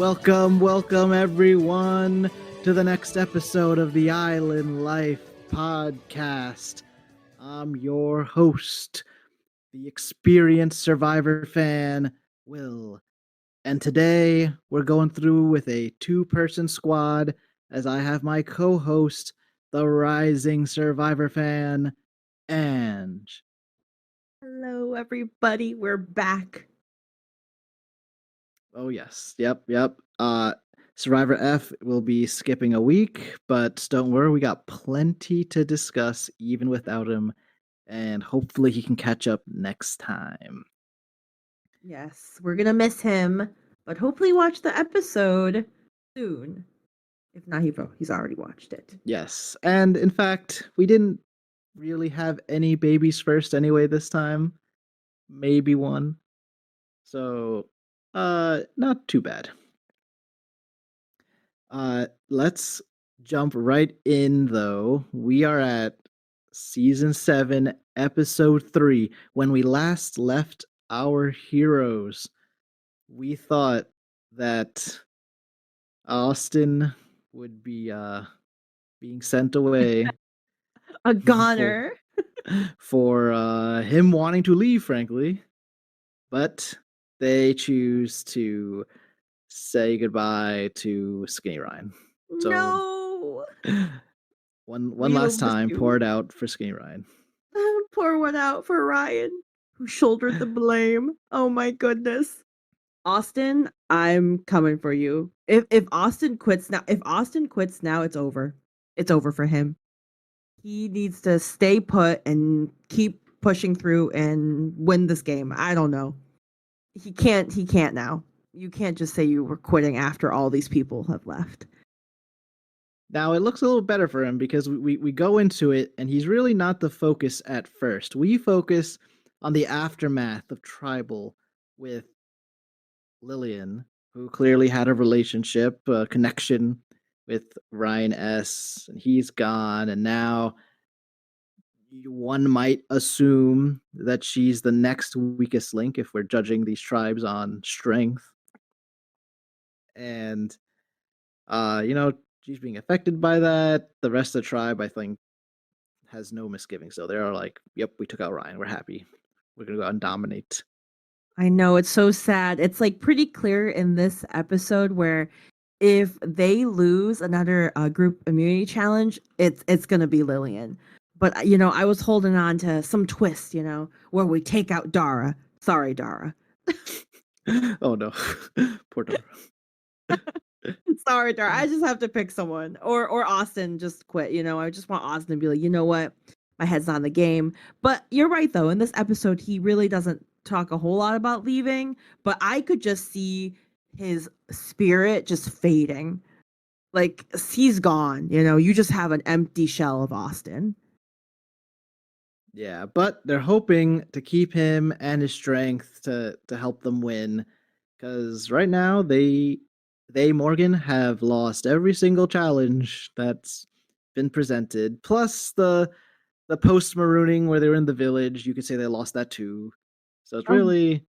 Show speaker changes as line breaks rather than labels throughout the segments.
Welcome everyone to the next episode of the Island Life podcast. I'm your host, the experienced Survivor fan, Will. And today we're going through with a two-person squad as I have my co-host, the rising Survivor fan, Ange.
Hello, everybody. We're back.
Oh yes, yep. Survivor F will be skipping a week, but don't worry, we got plenty to discuss even without him, and hopefully he can catch up next time.
Yes, we're gonna miss him, but hopefully watch the episode soon. If not, he's already watched it.
Yes, and in fact, we didn't really have any babies first anyway this time. Maybe one. So, not too bad. Let's jump right in though. We are at season 7, episode 3. When we last left our heroes, we thought that Austin would be being sent away
A
for
goner.
him wanting to leave, frankly. But they choose to say goodbye to Skinny Ryan. So
No.
one
We will
last
miss
time, pour
you.
it out for Skinny Ryan.
Pour one out for Ryan, who shouldered the blame. Oh my goodness. Austin, I'm coming for you. If Austin quits now, it's over. It's over for him. He needs to stay put and keep pushing through and win this game. I don't know. He can't now. You can't just say you were quitting after all these people have left.
Now it looks a little better for him because we go into it and he's really not the focus at first. We focus on the aftermath of Tribal with Lillian, who clearly had a relationship, a connection with Ryan S. And he's gone, and now one might assume that she's the next weakest link if we're judging these tribes on strength. And she's being affected by that. The rest of the tribe, I think, has no misgivings. So they're like, yep, we took out Ryan. We're happy. We're going to go out and dominate.
I know, it's so sad. It's like pretty clear in this episode where if they lose another group immunity challenge, it's gonna be Lillian. But I was holding on to some twist, where we take out Dara. Sorry, Dara.
Oh no. Poor Dara.
Sorry, Dara. I just have to pick someone. Or Austin just quit, I just want Austin to be like, you know what? My head's on the game. But you're right though. In this episode, he really doesn't talk a whole lot about leaving, but I could just see his spirit just fading. Like he's gone, you just have an empty shell of Austin.
Yeah, but they're hoping to keep him and his strength to help them win, because right now they Morgan have lost every single challenge that's been presented. Plus the post marooning where they were in the village, you could say they lost that too. So it's
Oh,
really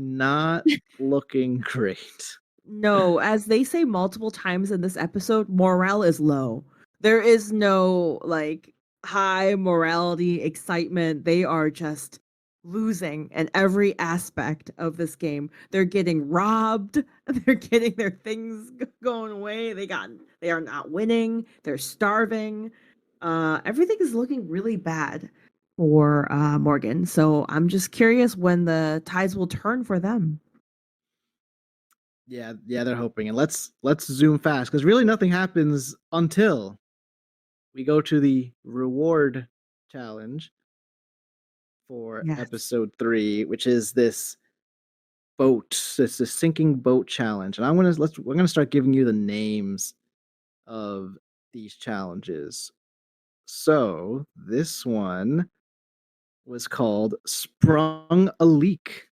not looking great.
no, as they say multiple times in this episode, morale is low. There is no like high morality, excitement. They are just losing in every aspect of this game. They're getting robbed. They're getting their things going away. They are not winning. They're starving. Everything is looking really bad for Morgan. So I'm just curious when the tides will turn for them.
Yeah, they're hoping. And let's zoom fast because really nothing happens until we go to the reward challenge for
Yes.
episode 3, which is this sinking boat challenge. And we're gonna start giving you the names of these challenges. So this one was called Sprung a Leak.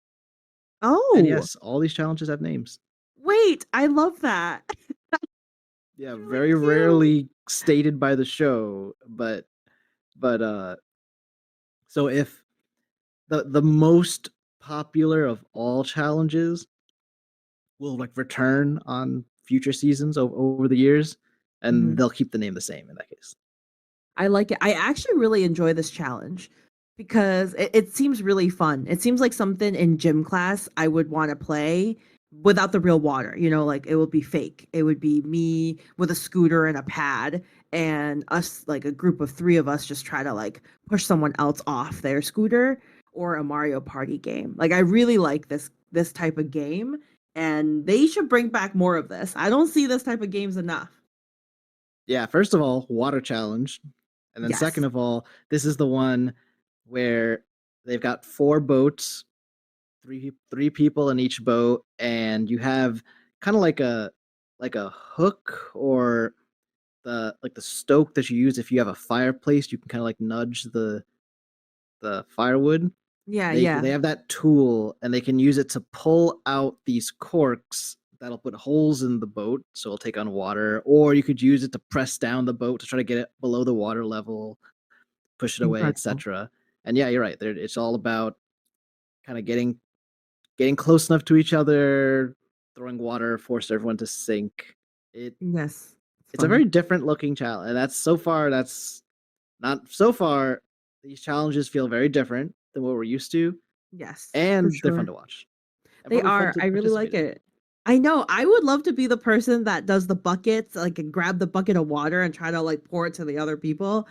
And
Oh,
yes, all these challenges have names.
wait, I love that.
Yeah,
Really
very
cute.
rarely stated by the show, but so if the most popular of all challenges will like return on future seasons over the years, and
Mhm.
they'll keep the name the same in that case.
I like it. I actually really enjoy this challenge because it seems really fun. It seems like something in gym class I would want to play without the real water. You know, like it would be fake. It would be me with a scooter and a pad, and us, like a group of three of us, just try to like push someone else off their scooter, or a Mario Party game. Like I really like this type of game, and they should bring back more of this. I don't see this type of games enough.
Yeah, first of all, water challenge. And then second
Yes.
of all, this is the one where they've got four boats, three people in each boat, and you have kind of like a hook or the stoke that you use if you have a fireplace, you can kind of like nudge the firewood.
Yeah,
They
yeah.
have that tool and they can use it to pull out these corks that'll put holes in the boat so it'll take on water, or you could use it to press down the boat to try to get it below the water level, push it away,
Incredible.
etc. And yeah, you're right. It's all about kind of getting close enough to each other, throwing water, force everyone to sink. It
Yes, it's
it's a very
fun.
different looking challenge, and that's not so far. These challenges feel very different than what we're used to,
Yes, for
and they're fun
sure.
to watch and
They
probably fun
are.
to
I really like
participate in.
it. I know. I would love to be the person that does the buckets, like, and grab the bucket of water and try to like pour it to the other people.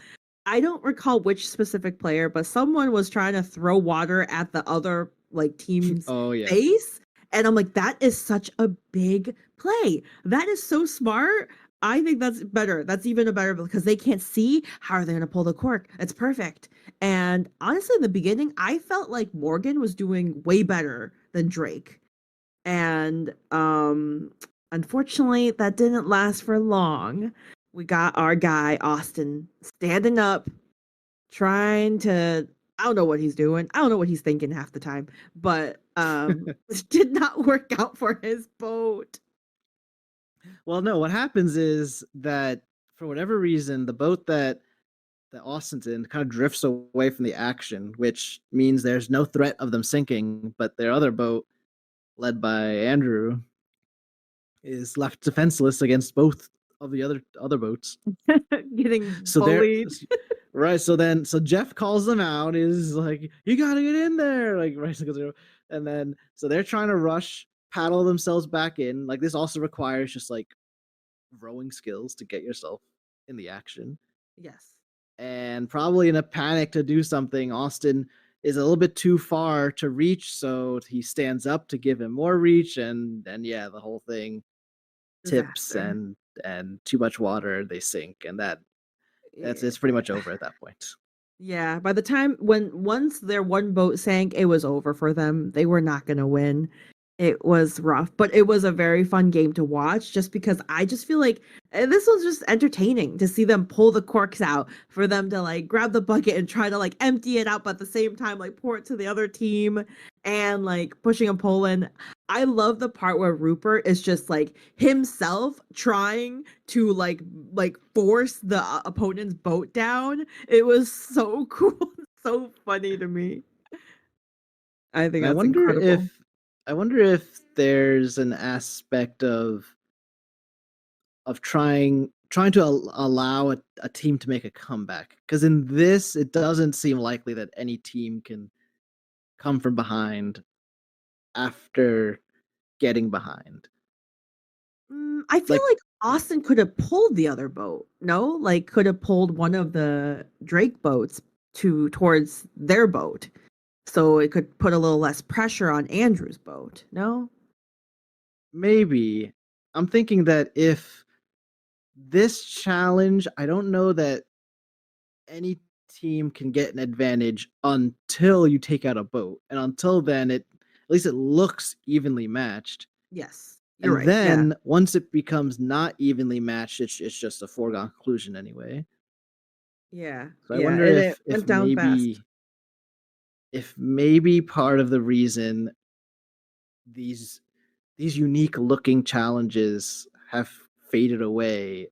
I don't recall which specific player, but someone was trying to throw water at the other like team's
Oh yeah,
face. And I'm like, that is such a big play. That is so smart. I think that's better. That's even a better because they can't see. How are they going to pull the cork? It's perfect. And honestly, in the beginning, I felt like Morgan was doing way better than Drake. And unfortunately, that didn't last for long. We got our guy Austin standing up, trying to, I don't know what he's doing. I don't know what he's thinking half the time, but it did not work out for his boat.
well, no, what happens is that for whatever reason, the boat that Austin's in kind of drifts away from the action, which means there's no threat of them sinking, but their other boat, led by Andrew, is left defenseless against both of the other boats.
Getting
So they're
bullied.
right. So Jeff calls them out. Is like, you gotta get in there, like right. And then so they're trying to rush, paddle themselves back in. Like this also requires just like rowing skills to get yourself in the action.
Yes.
And probably in a panic to do something, Austin is a little bit too far to reach, so he stands up to give him more reach, and yeah, the whole thing tips
Disaster.
and too much water, they sink, and that's
Yeah.
it's pretty much over at that point.
Yeah, by the time when once their one boat sank, it was over for them. They were not going to win. It was rough, but it was a very fun game to watch just because I just feel like this was just entertaining to see them pull the corks out, for them to like grab the bucket and try to like empty it out, but at the same time like pour it to the other team, and like pushing and pulling. I love the part where Rupert is just like himself trying to like force the opponent's boat down. It was so cool, so funny to me. I think
And
that's incredible.
I wonder if there's an aspect of trying to allow a team to make a comeback, because in this it doesn't seem likely that any team can come from behind after getting behind.
I feel
Like
like Austin could have pulled the other boat. No, like could have pulled one of the Drake boats to towards their boat, so it could put a little less pressure on Andrew's boat. No.
maybe I'm thinking that if this challenge, I don't know that any team can get an advantage until you take out a boat. And until then, at least it looks evenly matched.
Yes, you're
And
right. Yeah.
then once it becomes not evenly matched, it's just a foregone conclusion anyway.
Yeah.
So I
Yeah.
wonder
And it went down fast.
if maybe part of the reason these these unique looking challenges have faded away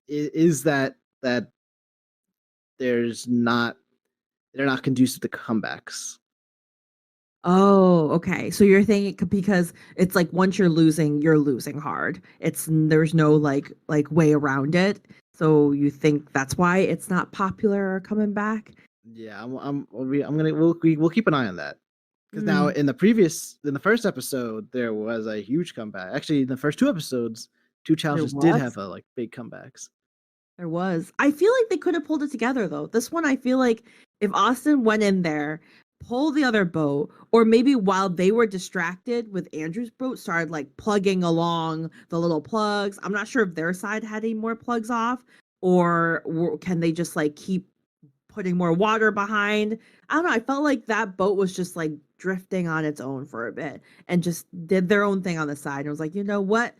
is that there's not they're not conducive to comebacks.
Oh, okay. So you're thinking because it's like once you're losing hard. There's no like way around it. So you think that's why it's not popular or coming back?
Yeah, I'm gonna we'll keep an eye on that. Because now
Mm,
in the first episode, there was a huge comeback. Actually, in the first two episodes, two
there
challenges did
was.
have a like big comebacks.
There was. I feel like they could have pulled it together though. This one, I feel like if Austin went in there, pulled the other boat, or maybe while they were distracted with Andrew's boat, started like plugging along the little plugs. I'm not sure if their side had any more plugs off, or can they just like keep putting more water behind? I don't know. I felt like that boat was just like drifting on its own for a bit and just did their own thing on the side. And I was like, you know what?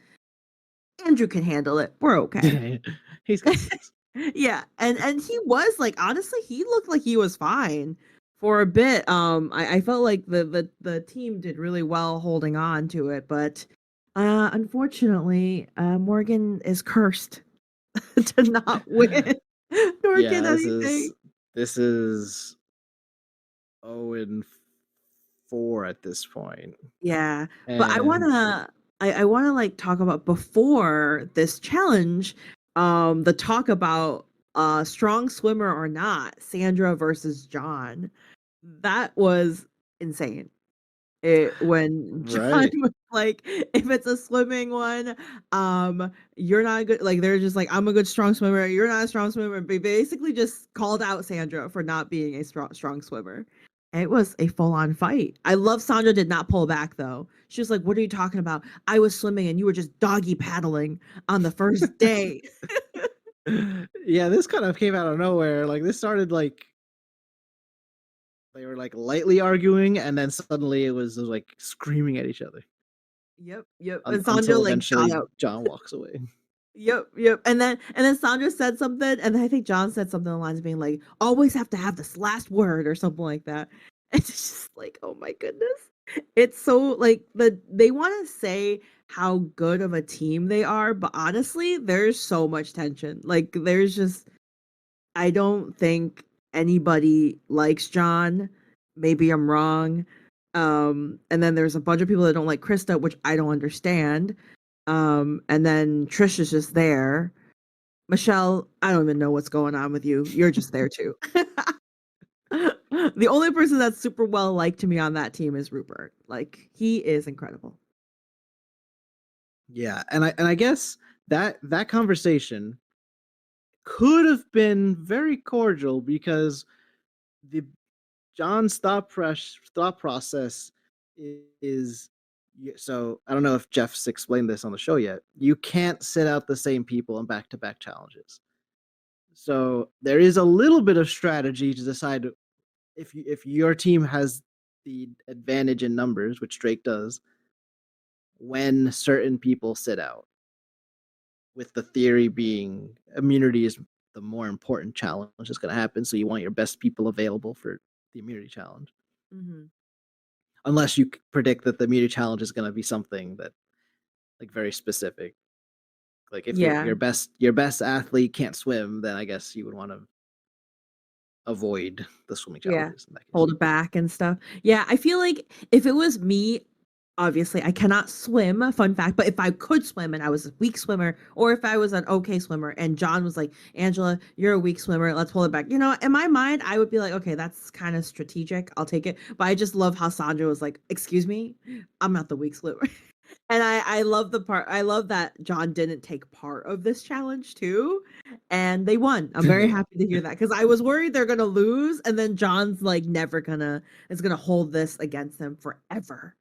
Andrew can handle it. We're okay.
He's got this.
Yeah, and he was like honestly, he looked like he was fine for a bit. I felt like the team did really well holding on to it, but unfortunately, Morgan is cursed to not win nor get
Yeah,
anything.
this is 0-4 at this point.
Yeah, but
And
I wanna like talk about before this challenge, the talk about strong swimmer or not, Sandra versus John. That was insane. When John
right.
was like, if it's a swimming one, you're not good. Like they're just like, I'm a good strong swimmer. You're not a strong swimmer. They basically just called out Sandra for not being a strong swimmer. It was a full on fight. I love Sandra did not pull back though. She was like, "What are you talking about? I was swimming and you were just doggy paddling on the first day."
Yeah, this kind of came out of nowhere. Like this started like they were like lightly arguing, and then suddenly it was like screaming at each other
Yep, yep. And Sandra
until
like got
eventually
out.
John walks away.
Yep, yep. And then Sandra said something, and then I think John said something along the lines of being like, always have to have this last word or something like that. It's just like, oh my goodness. It's so like they want to say how good of a team they are, but honestly, there's so much tension. Like there's just I don't think anybody likes John. Maybe I'm wrong. And then there's a bunch of people that don't like Krista, which I don't understand. And then Trish is just there. Michelle, I don't even know what's going on with you. You're just there too. The only person that's super well liked to me on that team is Rupert. Like he is incredible.
Yeah, and I guess that conversation could have been very cordial because the John's thought process is so I don't know if Jeff's explained this on the show yet. You can't sit out the same people in back-to-back challenges. So there is a little bit of strategy to decide if your team has the advantage in numbers, which Drake does, when certain people sit out. With the theory being immunity is the more important challenge that's going to happen, so you want your best people available for the immunity challenge.
Hmm.
Unless you predict that the immunity challenge is going to be something that like very specific. Like if
Yeah.
your best athlete can't swim, then I guess you would want to avoid the swimming
Yeah.
challenges in that case.
Hold it back and stuff. Yeah, I feel like if it was me, obviously I cannot swim, fun fact, but if I could swim and I was a weak swimmer, or if I was an okay swimmer and John was like, Angela, you're a weak swimmer, let's pull it back. You know, in my mind, I would be like, okay, that's kind of strategic. I'll take it. But I just love how Sandra was like, excuse me, I'm not the weak swimmer. And I love the part I love that John didn't take part of this challenge too, and they won. I'm very
Yeah.
happy to hear that because I was worried they're gonna lose, and then John's like never gonna is gonna hold this against them forever.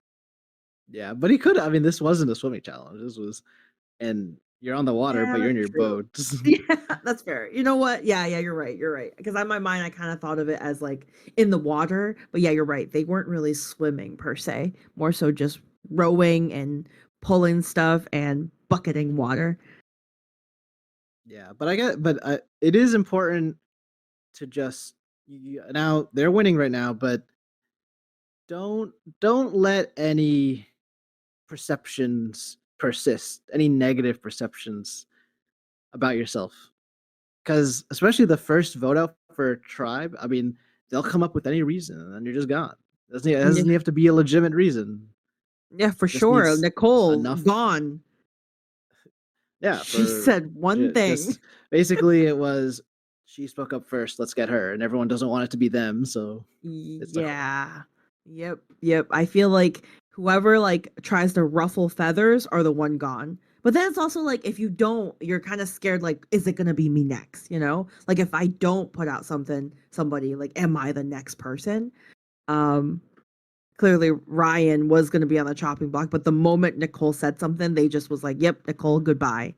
Yeah, but he could. I mean, this wasn't a swimming challenge. This was, and you're on the water,
Yeah,
but you're in
that's
your
true.
boat.
Yeah, that's fair. You know what? Yeah, yeah, you're right. You're right. Because in my mind, I kind of thought of it as like in the water, but yeah, you're right. They weren't really swimming per se, more so just rowing and pulling stuff and bucketing water.
Yeah, but it is important to just now they're winning right now, but don't don't let any perceptions persist, any negative perceptions about yourself. Because especially the first vote out for a tribe, I mean, they'll come up with any reason and then you're just gone. Doesn't have to be a legitimate reason.
Yeah, for
Just
sure.
needs
Nicole
enough.
gone.
Yeah,
She
for
said one thing.
just basically it was she spoke up first. Let's get her, and everyone doesn't want it to be them, so it's Nicole.
Yeah. Yep. Yep. I feel like whoever like tries to ruffle feathers are the one gone. But then it's also like if you don't, you're kind of scared like is it going to be me next, you know? Like if I don't put out somebody like am I the next person? Um Clearly Ryan was going to be on the chopping block, but the moment Nicole said something, they just was like, "Yep, Nicole, goodbye."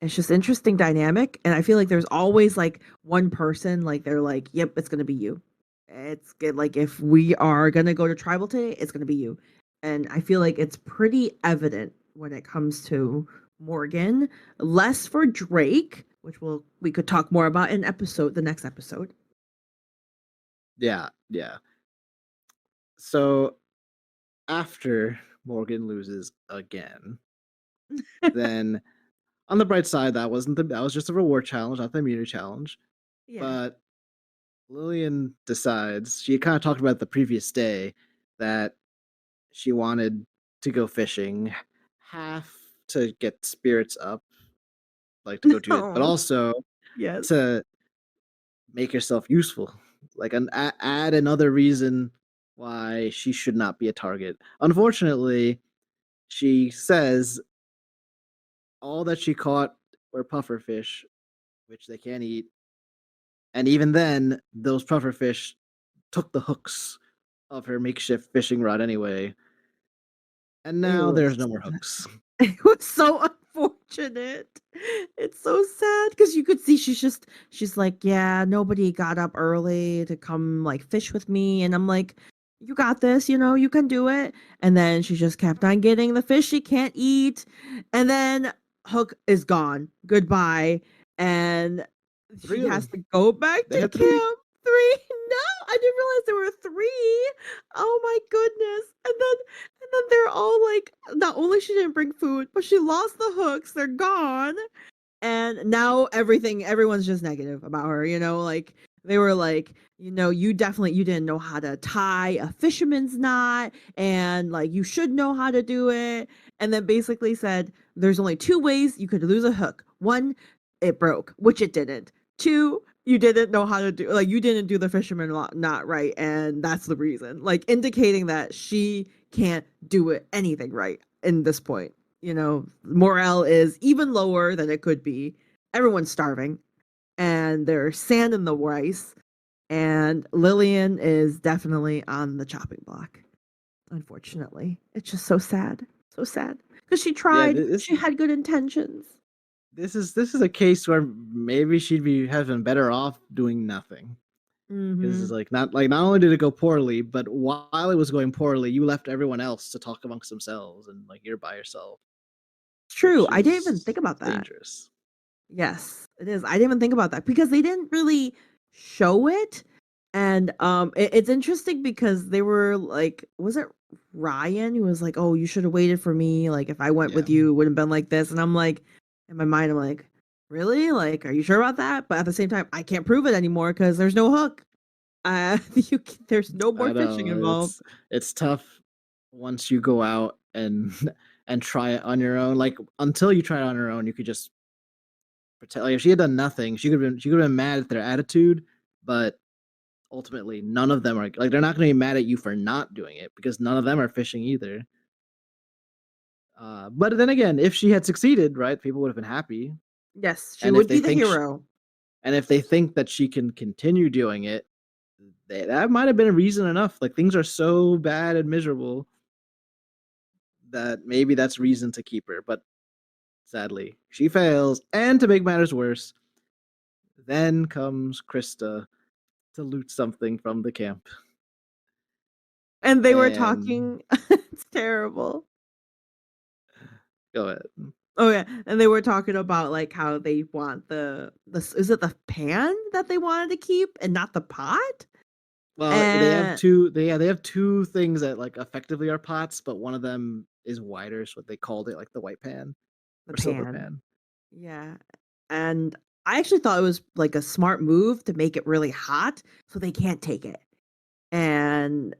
It's just interesting dynamic, and I feel like there's always like one person like they're like, "Yep, it's gonna be you." It's good. Like if we are gonna go to tribal today, it's gonna be you, and I feel like it's pretty evident when it comes to Morgan. Less for Drake, which we could talk more about in the next episode.
Yeah, yeah. So after Morgan loses again, then on the bright side, that was just a reward challenge, not the immunity challenge.
Yeah.
But Lillian decides she kind of talked about the previous day that she wanted to go fishing, half to get spirits up, like to go do it, but
Oh,
also
yes.
to make herself useful, like add another reason why she should not be a target. Unfortunately, she says all that she caught were pufferfish, which they can't eat, and even then, those pufferfish took the hooks of her makeshift fishing rod anyway, and
It
now there's
was
no more hooks.
it was so unfortunate. It's so sad because you could see she's like, yeah, nobody got up early to come like fish with me, and I'm like, you got this, you can do it. And then she just kept on getting the fish she can't eat, and then Hook is gone. Goodbye, and she
Three of
has
them.
to go back
They
to
had three.
camp. Three? No, I didn't realize there were three. Oh my goodness! And then they're all like, not only she didn't bring food, but she lost the hooks. They're gone. And now everyone's just negative about her, like they were like, you didn't know how to tie a fisherman's knot and like you should know how to do it. And then basically said there's only two ways you could lose a hook. One, it broke, which it didn't. Two, you didn't know how to do like you didn't do the fisherman knot right, and that's the reason. Like indicating that she can't do it anything right in this point. Morale is even lower than it could be. Everyone's starving, and there's sand in the rice, and Lillian is definitely on the chopping block. Unfortunately, it's just so sad, so sad because she
Yeah,
tried. She had good intentions.
this is a case where maybe she'd be having better off doing nothing. Because it's
Mm-hmm.
not only did it go poorly, but while it was going poorly, you left everyone else to talk amongst themselves, and like you're by yourself,
It's true.
which
I didn't even think
is
about that.
dangerous.
Yes, it is. I didn't even think about that because they didn't really show it. And it's interesting because they were like, was it Ryan who was like, "Oh, you should have waited for me. Like if I went
Yeah,
with you, it would have been like this." And I'm like, in my mind, I'm like, really? Like, are you sure about that? But at the same time, I can't prove it anymore because there's no hook. There's no more
I
fishing
know
involved.
it's tough once you go out and and try it on your own. Like until you try it on your own, you could just pretend. Like if she had done nothing, she could have been mad at their attitude, but ultimately none of them are like they're not going to be mad at you for not doing it because none of them are fishing either. But then again, if she had succeeded, right, people would have been happy.
Yes, she
And if
would
they
be the
think,
hero.
and if they think that she can continue doing it, that might have been a reason enough. Like things are so bad and miserable that maybe that's reason to keep her. But sadly, she fails. And to make matters worse, then comes Krista to loot something from the camp.
And they were
And
talking. It's terrible.
go ahead.
Oh yeah, and they were talking about like how they want is it the pan that they wanted to keep and not the pot?
Well, they have
And
two. They have two things that like effectively are pots, but one of them is wider, so they called it like the white pan
the
or silver
pan.
pan.
Yeah. And I actually thought it was like a smart move to make it really hot so they can't take it. and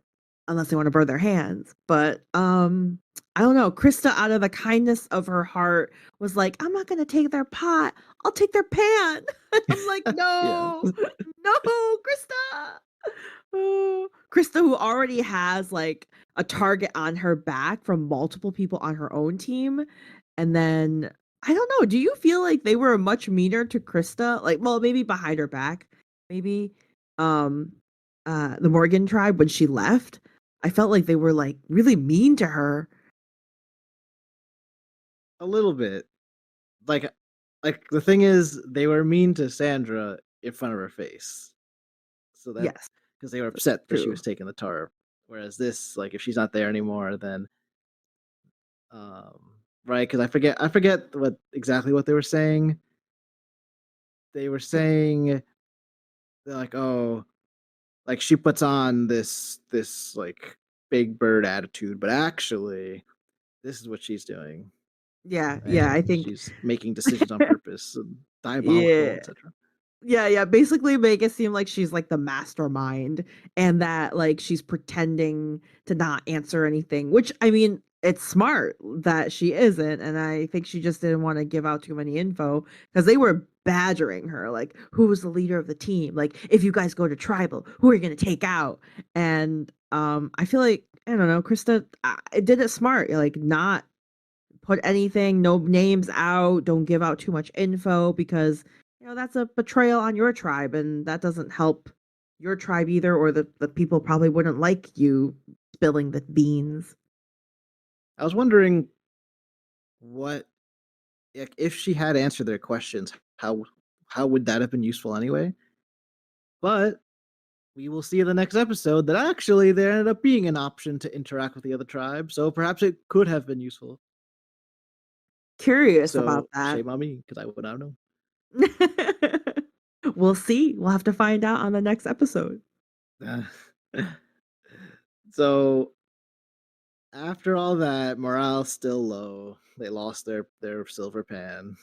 unless they want to burn their hands. But I don't know. Krista, out of the kindness of her heart, was like, "I'm not gonna take their pot. I'll take their pan." I'm like,
Yeah.
"No, no, Krista." Oh, Krista, who already has like a target on her back from multiple people on her own team, and then I don't know. Do you feel like they were much meaner to Krista? Like, well, maybe behind her back, maybe. Um, the Morgan tribe when she left, I felt like they were like really mean to her.
A little bit. Like the thing is, they were mean to Sandra in front of her face. So that
Yes,
because they were upset that she
true.
was taking the tar. Whereas this, like, if she's not there anymore, then um, right? Because I forget what they were saying. They were saying they're like, oh, like she puts on this like big bird attitude, but actually, this is what she's doing,
Yeah, yeah. I
and
think.
she's making decisions on purpose and diabolical,
Yeah.
etc.
Yeah, yeah, basically make it seem like she's like the mastermind and that like she's pretending to not answer anything, which I mean, it's smart that she isn't, and I think she just didn't want to give out too many info because they were badgering her like who was the leader of the team? Like if you guys go to tribal, who are you going to take out? And I feel like I don't know, Krista did it smart, like not put anything, no names out, don't give out too much info because that's a betrayal on your tribe and that doesn't help your tribe either or the people probably wouldn't like you spilling the beans.
I was wondering what, like, if she had answered their questions, how would that have been useful anyway? But we will see in the next episode that actually there ended up being an option to interact with the other tribe, so perhaps it could have been useful.
Curious about
So
that.
shame on me because I would not know.
We'll see. We'll have to find out on the next episode.
Uh, so after all that, morale's still low. They lost their silver pan,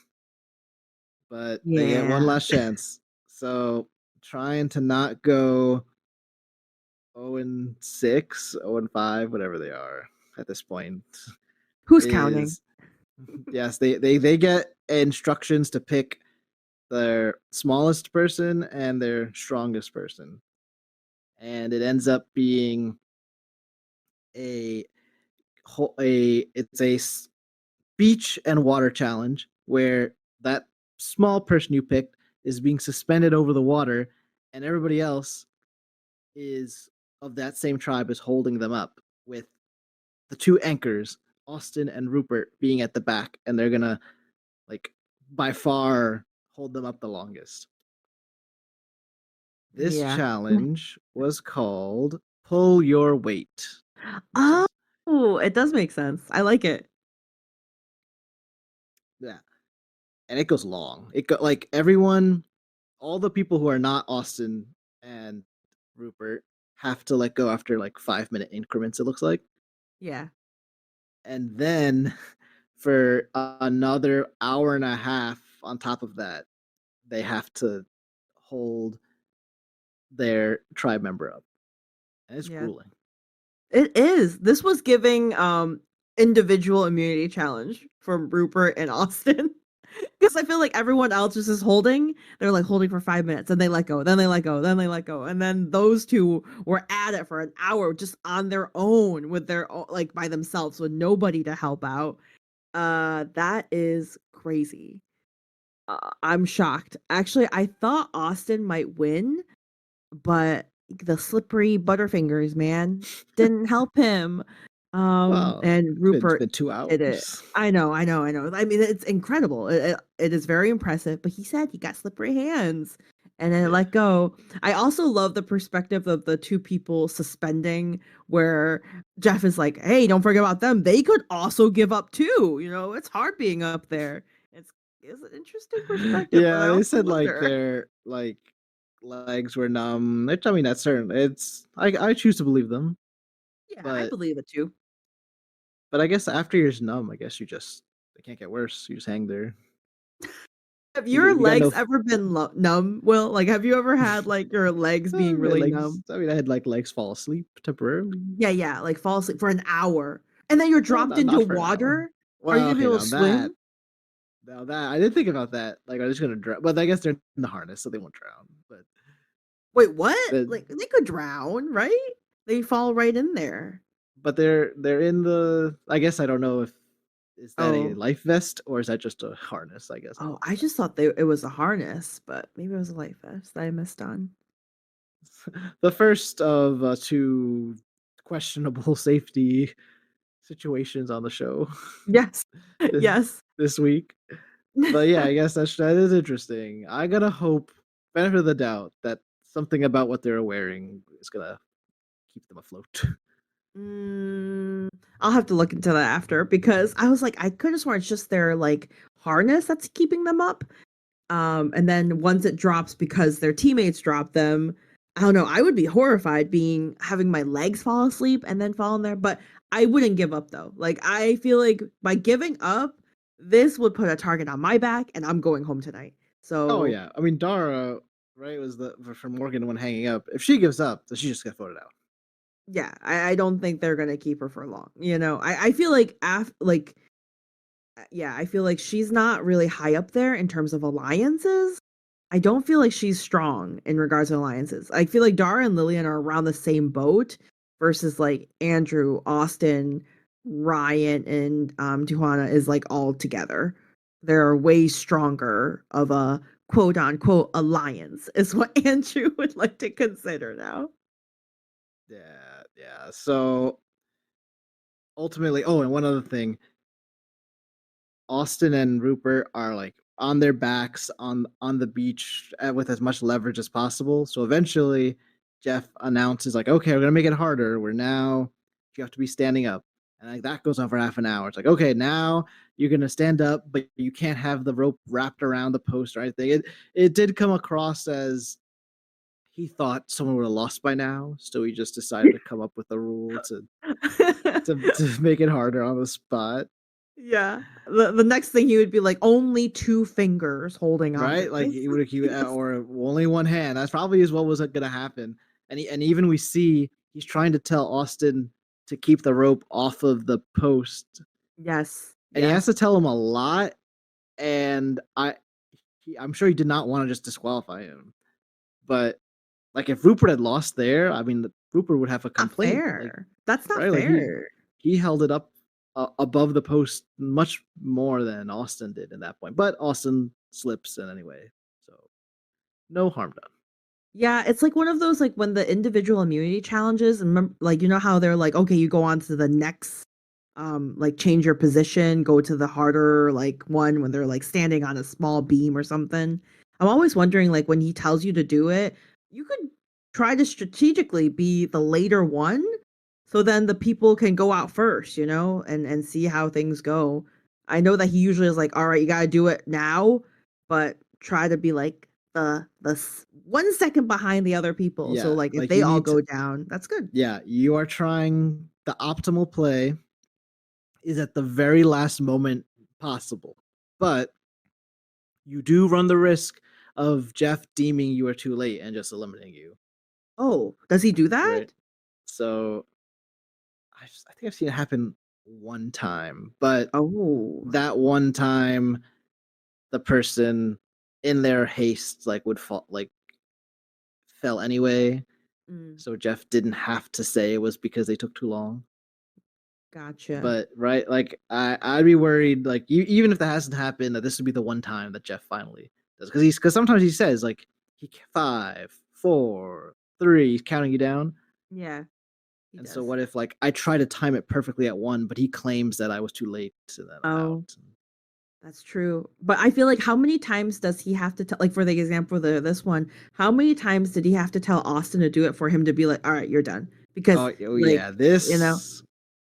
but they get one
Yeah.
last chance. So trying to not go 0-6, 0-5, whatever they are at this point
Who's counting?
is yes, they get instructions to pick their smallest person and their strongest person. And it ends up being a it's a beach and water challenge where that small person you picked is being suspended over the water, and everybody else is of that same tribe is holding them up with the two anchors, Austin and Rupert, being at the back, and they're gonna like by far hold them up the longest. This
Yeah.
challenge was called Pull Your Weight, which is
Oh, it does make sense. I like it.
yeah, and it goes long. It go like everyone, all the people who are not Austin and Rupert have to let go after like 5 minute increments. It looks like,
Yeah.
and then for another hour and a half on top of that, they have to hold their tribe member up, and it's
Yeah.
grueling.
It is. This was giving individual immunity challenge from Rupert and Austin. Because I feel like everyone else is just holding. They're like holding for 5 minutes and they let go, then they let go, then they let go. And then those two were at it for an hour just on their own with like by themselves with nobody to help out. That is crazy. I'm shocked. Actually, I thought Austin might win, but the slippery butterfingers, man, didn't help him.
Well,
And
it's
Rupert
been two
did it.
hours.
I know, I know, I know. I mean, it's incredible. It is very impressive. But he said he got slippery hands and then let go. I also love the perspective of the two people suspending, where Jeff is like, "Hey, don't forget about them. They could also give up too. It's hard being up there." It's an interesting perspective, but
Yeah,
I
they
also
said like
wonder.
their like legs were numb. I mean, that's certain. I choose to believe them,
Yeah, I
but
believe it too.
I guess after you're numb, I guess you just it can't get worse. You just hang there.
Have
You
your
you got no
legs ever been numb, Will? Like, have you ever had, like, your legs being
my
really
legs
numb?
I mean, I had, like, legs fall asleep temporarily.
Yeah, like, fall asleep for an hour, and then you're
No,
dropped into
not for an hour.
water? Are you
Well,
gonna be
okay,
able to swim?
now that I didn't think about that, like, are they just gonna drown? But I guess they're in the harness, so they won't drown, but
Wait, what?
the
Like, they could drown, right? They fall right in there.
but they're in the I guess I don't know if is that a
Oh.
life vest or is that just a harness, I guess, I
Oh,
don't
I just thought it was a harness, but maybe it was a life vest that I missed on.
know. The first of, 2 questionable safety situations on the show
Yes.
this
Yes.
this week. But yeah, I guess that is interesting. I gotta hope, benefit of the doubt, that something about what they're wearing is gonna keep them afloat.
Mm, I'll have to look into that after because I was like, I could have sworn it's just their like harness that's keeping them up. And then once it drops because their teammates drop them, I don't know. I would be horrified being having my legs fall asleep and then fall in there, but I wouldn't give up though. Like I feel like by giving up, this would put a target on my back, and I'm going home tonight.
Oh
So
yeah, I mean Dara, right, was the for Morgan when hanging up. If she gives up, then she just got voted out.
yeah, I don't think they're gonna keep her for long. You know, I feel like yeah, I feel like she's not really high up there in terms of alliances. I don't feel like she's strong in regards to alliances. I feel like Dara and Lillian are around the same boat versus like Andrew, Austin, Ryan, and Duhana is like all together. They're way stronger of a quote unquote alliance, is what Andrew would like to consider now.
Yeah, yeah. So ultimately, oh, and one other thing, Austin and Rupert are like on their backs on the beach with as much leverage as possible. So eventually, Jeff announces like, "Okay, we're gonna make it harder. We're now you have to be standing up." And like that goes on for half an hour. It's like, okay, now you're gonna stand up, but you can't have the rope wrapped around the post or anything. It did come across as he thought someone would have lost by now, so he just decided to come up with a rule to make it harder on the spot.
Yeah. The next thing he would be like only two fingers holding on to
Right? Like
this.
he would keep
Yes.
or only one hand. That's probably is what was gonna happen. And even we see he's trying to tell Austin to keep the rope off of the post,
Yes.
and he
Yeah.
has to tell him a lot. And I'm sure he did not want to just disqualify him, but like if Rupert had lost there, I mean, Rupert would have a
Not
complaint. Like
fair. That's not
right, like
fair.
he held it up above the post much more than Austin did in that point. But Austin slips in anyway, so no harm done.
Yeah, it's like one of those like when the individual immunity challenges and like you know how they're like okay, you go on to the next like change your position, go to the harder like one when they're like standing on a small beam or something. I'm always wondering like when he tells you to do it, you could try to strategically be the later one so then the people can go out first, you know, and see how things go. I know that he usually is like, "All right, you got to do it now," but try to be like the 1 second behind the other people. So
Yeah,
like if
like
they
you
all
need to.
go down, that's good.
Yeah, you are trying the optimal play is at the very last moment possible, but you do run the risk of Jeff deeming you are too late and just eliminating you.
Oh, does he do that?
Right. So I think I've seen it happen one time, but
Oh.
that one time the person in their haste like would fall like fell anyway.
Mm,
So Jeff didn't have to say it was because they took too long.
gotcha.
But right, like I'd be worried, like even if that hasn't happened, that this would be the one time that Jeff finally does, because sometimes he says like he 5, 4, 3, he's counting you down,
Yeah, he
and so
does.
what if like I try to time it perfectly at one, but he claims that I was too late, so then I'm out.
Oh, that's true. But I feel like how many times does he have to tell like for the example this one, how many times did he have to tell Austin to do it for him to be like, "All right, you're done." Because
Oh
like,
yeah,
you know,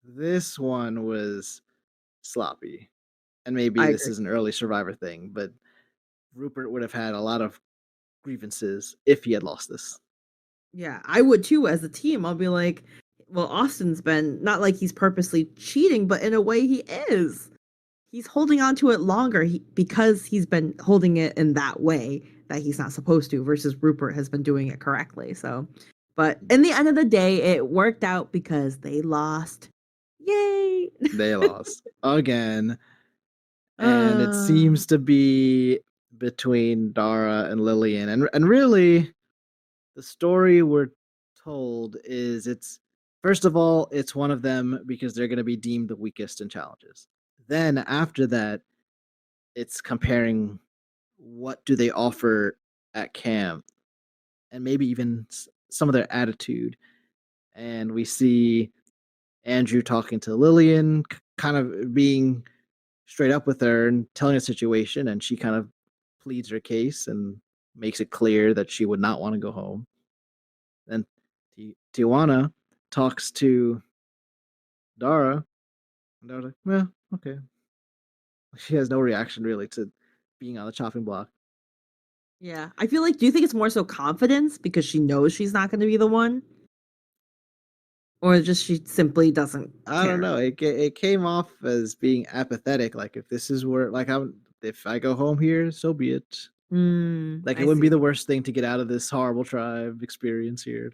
this one was sloppy, and maybe
I
this
agree.
is an early Survivor thing, but Rupert would have had a lot of grievances if he had lost this.
Yeah, I would too as a team. I'll be like, "Well, Austin's been not like he's purposely cheating, but in a way he is. he's holding on to it longer because he's been holding it in that way that he's not supposed to, versus Rupert has been doing it correctly. So, but in the end of the day, it worked out because they lost. Yay!
They lost again, and it
uh,
seems to be between Dara and Lillian, and really, the story we're told is it's first of all it's one of them because they're going to be deemed the weakest in challenges. Then after that, it's comparing what do they offer at camp and maybe even some of their attitude. And we see Andrew talking to Lillian, kind of being straight up with her and telling a situation, and she kind of pleads her case and makes it clear that she would not want to go home. Then Tijuana talks to Dara, and Dara's like, "Well, okay." She has no reaction really to being on the chopping block.
yeah, I feel like. Do you think it's more so confidence because she knows she's not going to be the one, or just she simply doesn't
I don't
care?
know. It came off as being apathetic. Like if this is where if I go home here, so be it. Like it
I
wouldn't be
see.
the worst thing to get out of this horrible tribe experience here.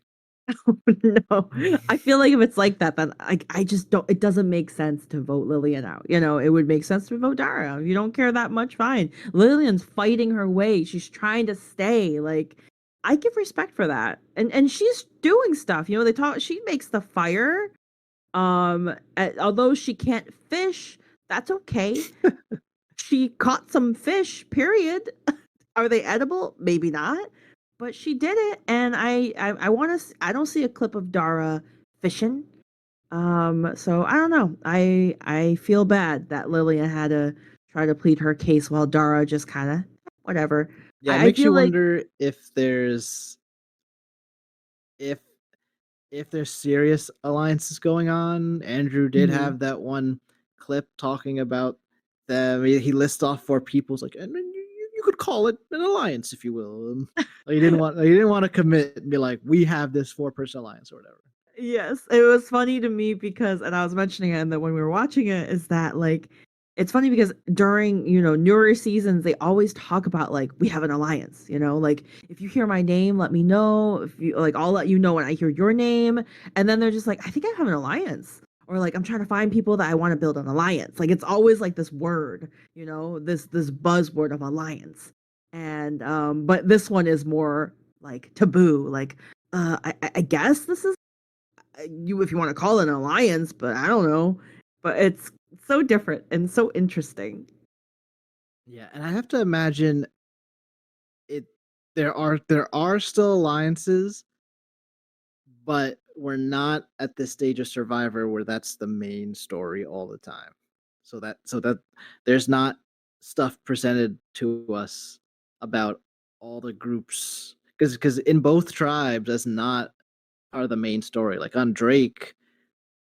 No, I feel like if it's like that, then I just don't. It doesn't make sense to vote Lillian out. It would make sense to vote Dara out. If you don't care that much, fine. Lillian's fighting her way. She's trying to stay. Like, I give respect for that, and she's doing stuff. They talk. She makes the fire. Although she can't fish, that's okay. She caught some fish. Period. Are they edible? Maybe not. But she did it, and I want to. I don't see a clip of Dara fishing. So I don't know. I feel bad that Lillian had to try to plead her case while Dara just kind of whatever.
Yeah, it
I
makes
feel
you
like.
wonder if if there's serious alliances going on. Andrew did
Mhm.
have that one clip talking about them. He lists off four people's like, and you could call it an alliance if you will. He didn't want to commit and be like, we have this 4-person alliance or whatever.
Yes, it was funny to me because, and I was mentioning it, and that when we were watching it, is that like, it's funny because during newer seasons, they always talk about like we have an alliance. Like if you hear my name, let me know. If you like, I'll let you know when I hear your name. And then they're just like, I think I have an alliance, or like I'm trying to find people that I want to build an alliance. Like it's always like this word, this buzzword of alliance. And but this one is more like taboo. Like I guess this is you if you want to call it an alliance, but I don't know. But it's so different and so interesting.
Yeah, and I have to imagine it. There are still alliances, but we're not at this stage of Survivor where that's the main story all the time. So that there's not stuff presented to us about all the groups because in both tribes that's not part of the main story. Like on Drake,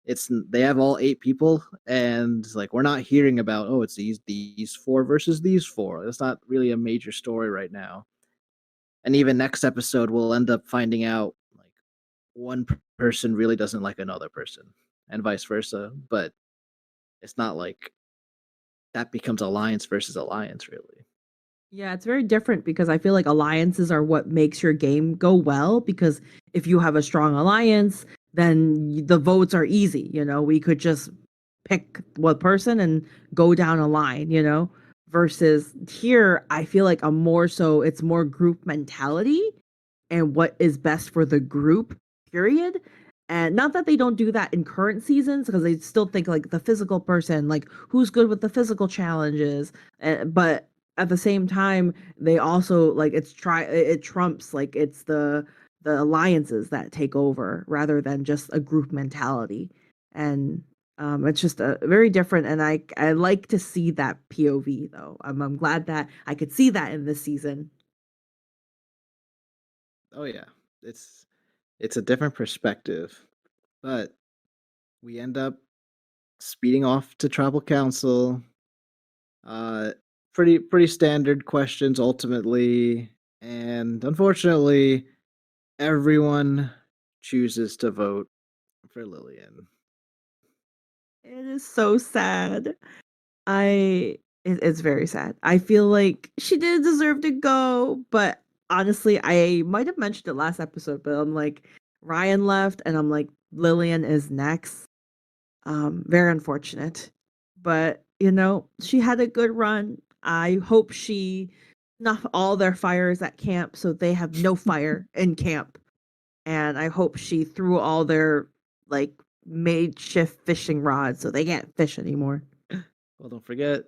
it's they have all 8 people and like we're not hearing about it's these 4 versus these 4. It's not really a major story right now. And even next episode we'll end up finding out like one person really doesn't like another person and vice versa, but it's not like that becomes alliance versus alliance really.
Yeah, it's very different because I feel like alliances are what makes your game go well. Because if you have a strong alliance, then the votes are easy. We could just pick one person and go down a line. Versus here, I feel like it's more group mentality and what is best for the group, period. And not that they don't do that in current seasons, because they still think like the physical person, like who's good with the physical challenges. But at the same time, they also like it trumps like it's the alliances that take over rather than just a group mentality. And it's just a very different, and I like to see that POV though. I'm glad that I could see that in this season.
Oh yeah, it's it's a different perspective, but we end up speeding off to tribal council. uh pretty standard questions ultimately, and unfortunately everyone chooses to vote for Lillian.
It is so sad. It's very sad. I feel like she did deserve to go, but honestly, I might have mentioned it last episode, but I'm like, Ryan left, and I'm like, Lillian is next. Very unfortunate. But, she had a good run. I hope she snuff all their fires at camp so they have no fire in camp. And I hope she threw all their like makeshift fishing rods so they can't fish anymore.
Well, don't forget,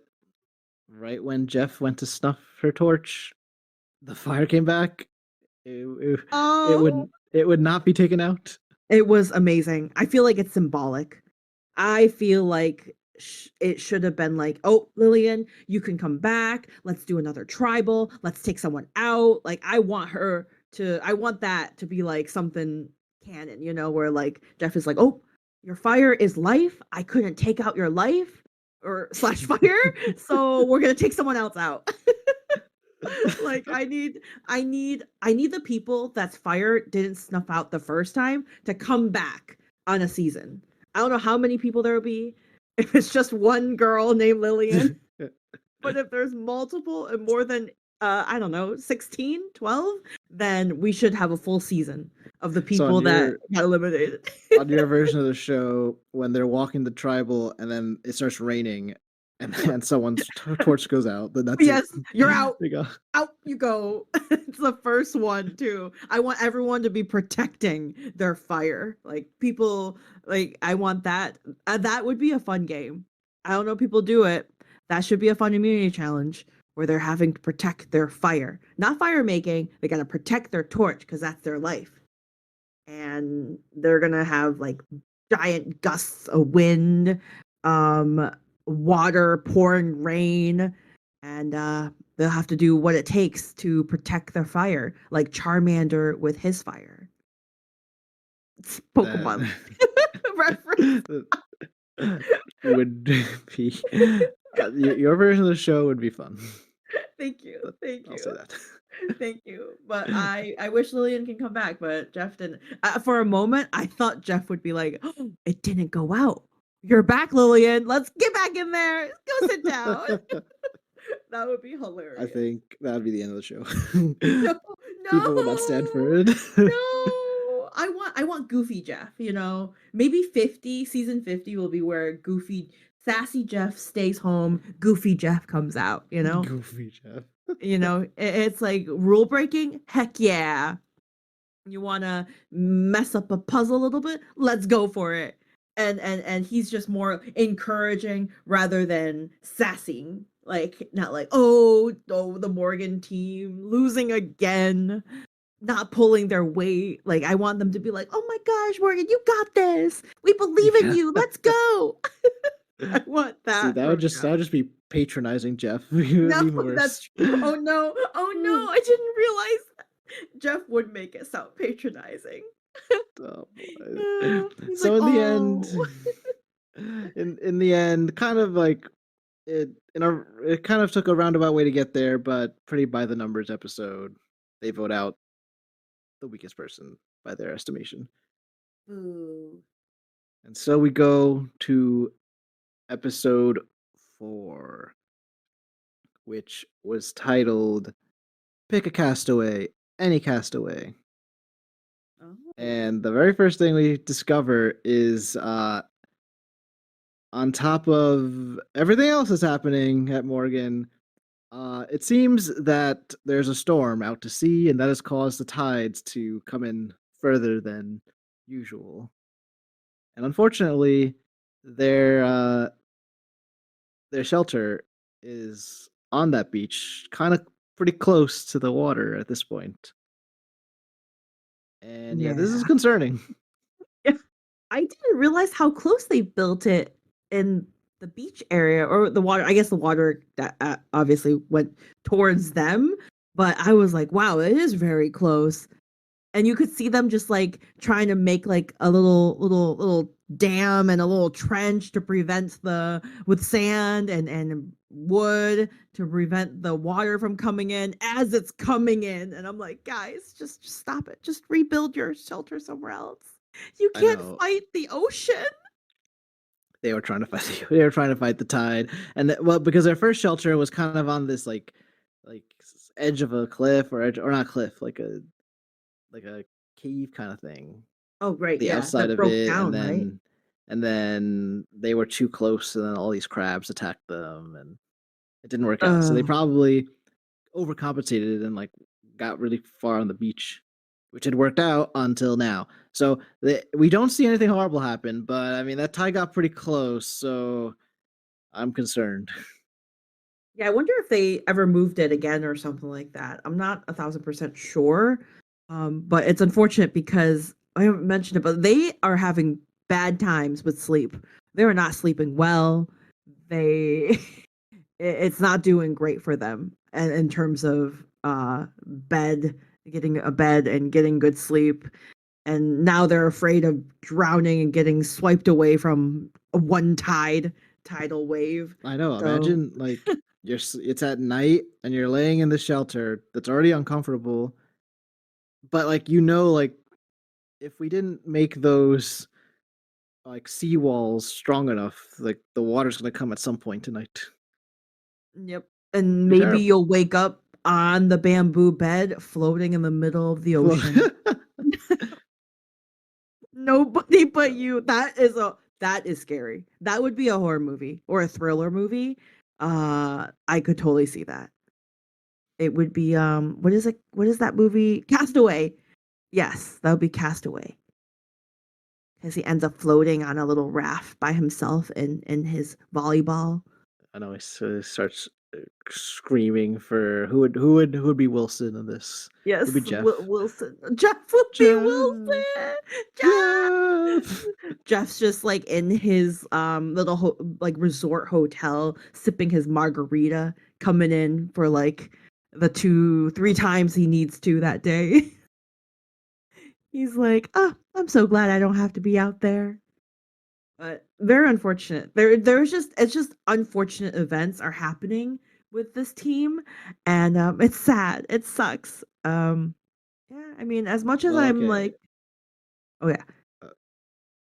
right when Jeff went to snuff her torch, the fire came back. It
Oh,
would not be taken out.
it was amazing. I feel like it's symbolic. I feel like it should have been like, oh, Lillian, you can come back. Let's do another tribal. Let's take someone out. Like, I want that to be like something canon, where like Jeff is like, oh, your fire is life. I couldn't take out your life or slash fire. So we're going to take someone else out. Like I need the people that's fire didn't snuff out the first time to come back on a season. I don't know how many people there will be if it's just one girl named Lillian, but if there's multiple and more than I don't know, 16, 12, then we should have a full season of the people that got eliminated.
On your version of the show, when they're walking the tribal and then it starts raining and then someone's torch goes out, then that's
Yes,
it.
you're out.
You go.
Out you go. It's the first one too. I want everyone to be protecting their fire. Like people, like I want that. That would be a fun game. I don't know if people do it. That should be a fun immunity challenge where they're having to protect their fire, not fire making. They gotta protect their torch because that's their life, and they're gonna have like giant gusts of wind, um, water, pouring rain, and they'll have to do what it takes to protect their fire, like Charmander with his fire. It's Pokemon reference.
Would be your version of the show would be fun.
Thank you, thank
I'll say
you,
that.
thank you. But I wish Lillian can come back, but Jeff didn't. For a moment, I thought Jeff would be like, oh, "It didn't go out. You're back, Lillian. Let's get back in there. Go sit down." That would be hilarious.
I think that would be the end of the show.
No,
People will not stand for
no,
it.
no. I want Goofy Jeff, Maybe 50, season 50 will be where Goofy sassy Jeff stays home, Goofy Jeff comes out,
Goofy Jeff.
It's like rule breaking. Heck yeah. You want to mess up a puzzle a little bit? Let's go for it. And he's just more encouraging rather than sassing. Like not like, oh, the Morgan team losing again, not pulling their weight. Like I want them to be like, "Oh my gosh, Morgan, you got this. We believe in you. Let's go." I want that.
See, that would just be patronizing Jeff.
No,
worse.
that's true. Oh no. Oh no, I didn't realize that. Jeff would make it sound patronizing.
Oh,
So
like,
in
the end, in the end, kind of like it kind of took a roundabout way to get there, but pretty by the numbers episode. They vote out the weakest person by their estimation.
Ooh.
And so we go to episode 4, which was titled Pick a Castaway, Any Castaway.
Oh.
And the very first thing we discover is on top of everything else that's happening at Morgan, it seems that there's a storm out to sea, and that has caused the tides to come in further than usual. And unfortunately, their shelter is on that beach, kind of pretty close to the water at this point. And yeah, this is concerning.
Yeah. I didn't realize how close they built it in the beach area or the water. I guess the water that obviously went towards them, but I was like, wow, it is very close. And you could see them just like trying to make like a little dam and a little trench to prevent with sand and wood to prevent the water from coming in as it's coming in. And I'm like, guys, just stop it. Just rebuild your shelter somewhere else. You can't fight the ocean.
they were trying to fight. They were trying to fight the tide, and well, because their first shelter was kind of on this like edge of a cliff or not cliff, like a cave kind of thing,
Oh, right,
the
yeah,
outside
that
of
broke
it,
down, right?
and then they were too close, and then all these crabs attacked them, and it didn't work out. So they
Uh,
probably overcompensated and like got really far on the beach, which had worked out until now. So we don't see anything horrible happen, but I mean that tie got pretty close, so I'm concerned.
yeah, I wonder if they ever moved it again or something like that. I'm not 1,000% sure, but it's unfortunate because I haven't mentioned it, but they are having bad times with sleep. They are not sleeping well. They it's not doing great for them and in terms of bed, getting a bed and getting good sleep. And now they're afraid of drowning and getting swiped away from a tidal wave.
I know.
So
Imagine like it's at night and you're laying in the shelter that's already uncomfortable, but like like if we didn't make those like seawalls strong enough, like the water's gonna come at some point tonight.
yep. And
Be
maybe
terrible.
you'll wake up on the bamboo bed floating in the middle of the
Well,
ocean. Nobody but you. That is scary. That would be a horror movie or a thriller movie. I could totally see that. It would be what is it? What is that movie? Castaway. Yes, that would be Castaway. Because he ends up floating on a little raft by himself in his volleyball.
I know he starts screaming for who would be Wilson in this? Would be
Yes,
Jeff.
Wilson. Jeff would be
Jeff.
Wilson. Jeff.
Jeff.
Jeff's just like in his little like resort hotel sipping his margarita, coming in for like the 2 3 times he needs to that day. He's like, "Oh, I'm so glad I don't have to be out there." But very unfortunate. There's just it's just unfortunate events are happening with this team, and it's sad. It sucks. Yeah, I mean, as much as
Well,
I'm
okay.
like, oh yeah,
Uh,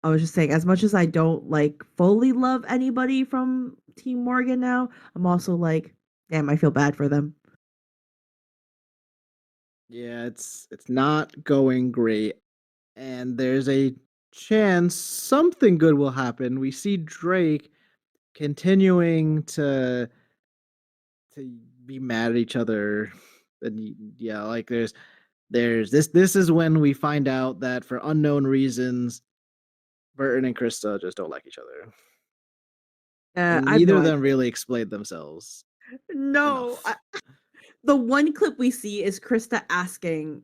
I was just saying, as much as I don't like fully love anybody from Team Morgan now, I'm also like, damn, I feel bad for them.
yeah, it's not going great, and there's a chance something good will happen. We see Drake continuing to be mad at each other, and yeah, like there's this is when we find out that for unknown reasons, Burton and Krista just don't like each other, and
I have
neither
no
of them
idea.
really explained themselves
No,
enough.
the one clip we see is Krista asking,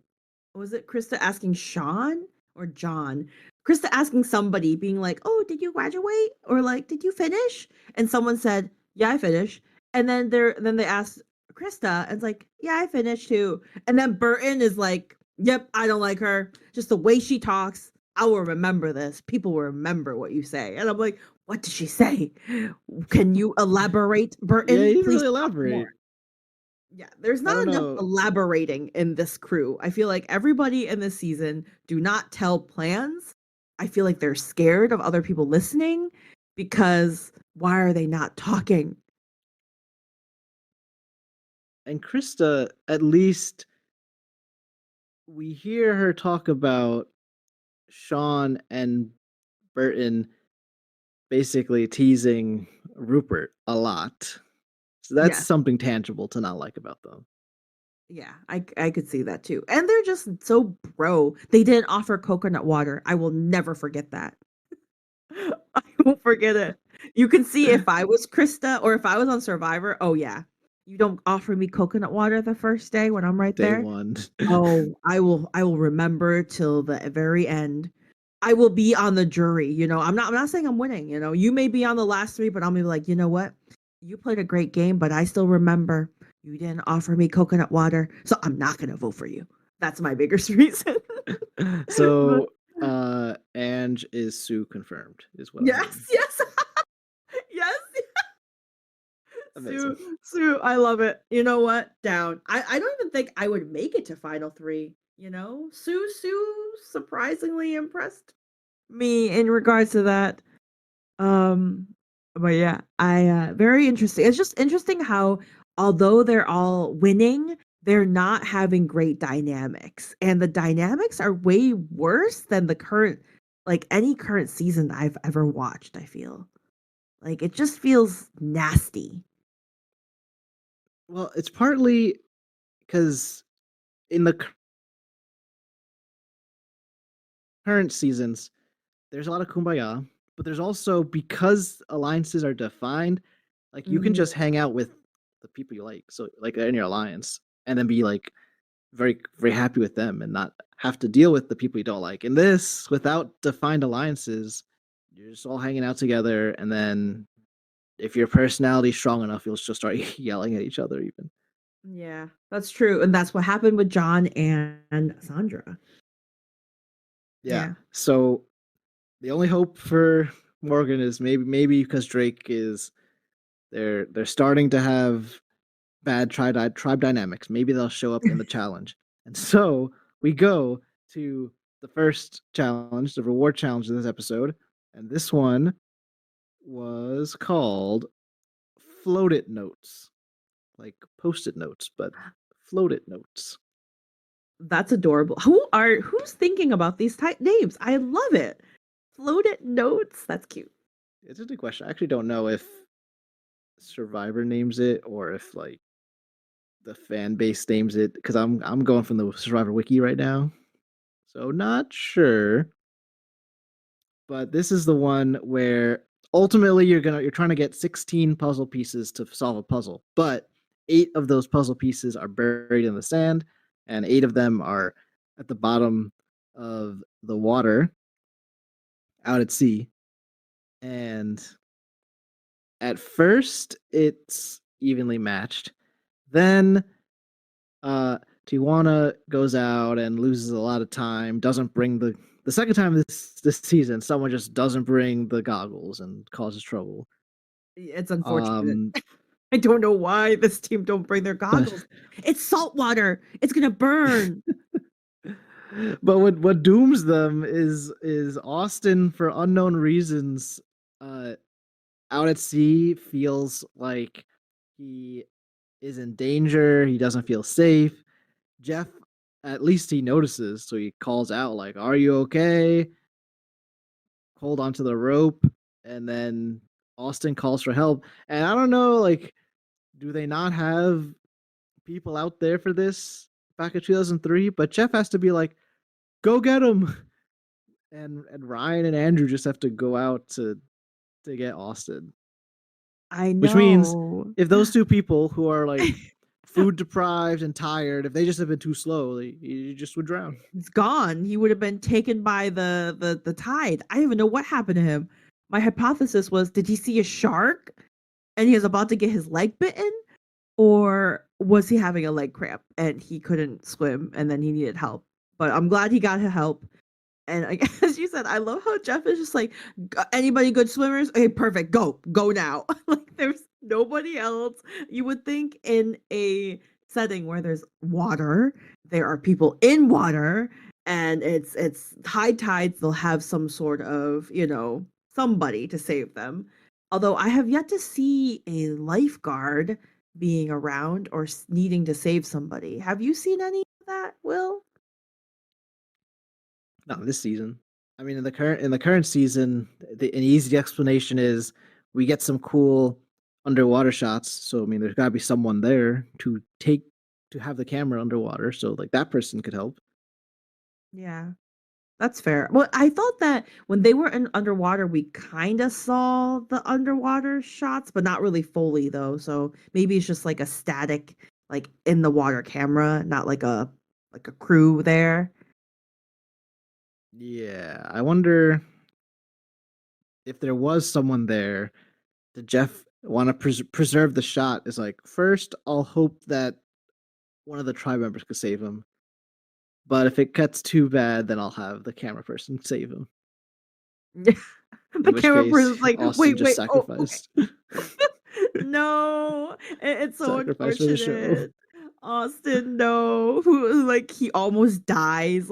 was it Krista asking Sean or John? Krista asking somebody, being like, "Oh, did you graduate?" or like, "Did you finish?" And someone said, "Yeah, I finished." And then they asked Krista, and it's like, "Yeah, I finished too." And then Burton is like, "Yep, I don't like her. Just the way she talks. I will remember this. People will remember what you say." And I'm like, "What did she say? Can you elaborate,
Yeah, he
Burton?
didn't
Please
really
talk more."
elaborate.
Yeah, there's
I
not
don't
enough
know.
elaborating in this crew. I feel like everybody in this season do not tell plans. I feel like they're scared of other people listening because why are they not talking?
And Krista, at least we hear her talk about Sean and Burton basically teasing Rupert a lot. So that's
Yes.
something tangible to not like about them.
Yeah, I could see that too. And they're just so bro. They didn't offer coconut water. I will never forget that. I won't forget it. You can see if I was Krista or if I was on Survivor. Oh yeah. You don't offer me coconut water the first day when I'm right
Day
there.
one.
Oh, I will remember till the very end. I will be on the jury, I'm not saying I'm winning, You may be on the last 3, but I'm gonna be like, "You know what? You played a great game, but I still remember you didn't offer me coconut water, so I'm not gonna vote for you." That's my biggest reason. But
So Ange is Sue confirmed, is what I'm
yes,
hearing.
yes. Yes.
Amazing.
Sue, I love it. You know what? Down. I don't even think I would make it to final 3, Sue surprisingly impressed me in regards to that. Um, but yeah, I very interesting. It's just interesting how although they're all winning, they're not having great dynamics. And the dynamics are way worse than the current like any current season I've ever watched, I feel. Like it just feels nasty.
Well, it's partly because in the current seasons, there's a lot of kumbaya, but there's also because alliances are defined, like you can
Mhm.
just hang out with the people you like, so like in your alliance, and then be like very happy with them and not have to deal with the people you don't like. In this, without defined alliances, you're just all hanging out together, and then if your personality's strong enough, you'll just start yelling at each other even.
Yeah, that's true. And that's what happened with John and Sandra.
Yeah.
Yeah.
So the only hope for Morgan is maybe because Drake is they're starting to have bad tribe dynamics. Maybe they'll show up in the challenge. And so we go to the first challenge, the reward challenge in this episode. And this one was called Float It Notes, like post it notes, but float it notes.
That's adorable. Who's thinking about these type names? I love it. Floated notes. That's cute.
It's a good question. I actually don't know if Survivor names it or if like the fan base names it because I'm going from the Survivor wiki right now, so not sure. But this is the one where ultimately you're trying to get 16 puzzle pieces to solve a puzzle, but 8 of those puzzle pieces are buried in the sand, and 8 of them are at the bottom of the water out at sea. And at first, it's evenly matched. Then uh, Tijuana goes out and loses a lot of time. Doesn't bring the second time this season. Someone just doesn't bring the goggles and causes trouble.
It's unfortunate.
Um,
I don't know why this team don't bring their
but
goggles. It's salt water. It's gonna burn.
but what dooms them is Austin for unknown reasons. Uh, Out at sea feels like he is in danger. He doesn't feel safe. Jeff, at least he notices, so he calls out like, "Are you okay?" Hold onto the rope, and then Austin calls for help. And I don't know, like, do they not have people out there for this back in 2003? But Jeff has to be like, "Go get him," and Ryan and Andrew just have to go out to get Austin.
I
Which means
know.
if those two people who are like food deprived and tired, if they just have been too slow, you just would drown.
It's gone. He would have been taken by the tide. I don't even know what happened to him. My hypothesis was, did he see a shark and he was about to get his leg bitten? Or was he having a leg cramp and he couldn't swim and then he needed help? But I'm glad he got help. And I as you said, I love how Jeff is just like, Anybody good swimmers? Okay, perfect. Go now." Like there's nobody else. You would think in a setting where there's water, there are people in water, and it's high tides. They'll have some sort of somebody to save them. Although I have yet to see a lifeguard being around or needing to save somebody. Have you seen any of that, Will?
Not this season. I mean, in the current season, an easy explanation is we get some cool underwater shots. So I mean, there's got to be someone there to have the camera underwater. So like that person could help.
Yeah. That's fair. Well, I thought that when they were in underwater, we kind of saw the underwater shots, but not really fully though. So maybe it's just like a static, like in the water camera, not like a crew there.
Yeah, I wonder if there was someone there. Did Jeff want to preserve the shot? Is like first, I'll hope that one of the tribe members could save him. But if it gets too bad, then I'll have the camera person save him.
The
In which
camera
case,
person's like,
Austin
wait,
just
wait, oh, okay.
sacrificed.
No, it's so
Sacrifice for the show.
unfortunate. Austin, no, who like he almost dies.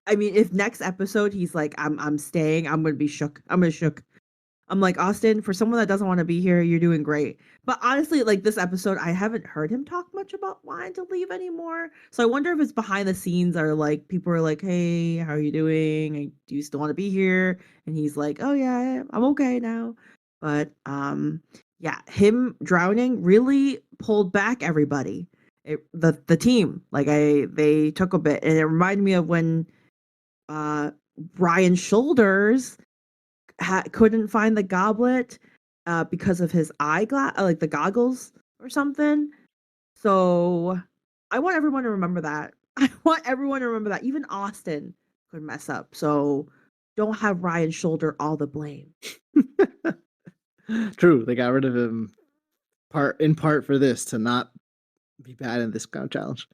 I mean, if next episode he's like, I'm staying, I'm gonna be shook. I'm gonna shook. I'm like, Austin, for someone that doesn't want to be here, you're doing great. But honestly, like this episode, I haven't heard him talk much about wanting to leave anymore. So I wonder if it's behind the scenes or like people are like, hey, how are you doing? Do you still want to be here? And he's like, oh yeah, I'm okay now. But yeah, him drowning really pulled back everybody. The team. Like they took a bit. And it reminded me of when uh Ryan Shoulders couldn't find the goblet because of his eyeglass, like the goggles or something. So I want everyone to remember that. I want everyone to remember that. Even Austin could mess up. So don't have Ryan shoulder all the blame.
True, they got rid of him in part for this to not be bad in this kind of challenge.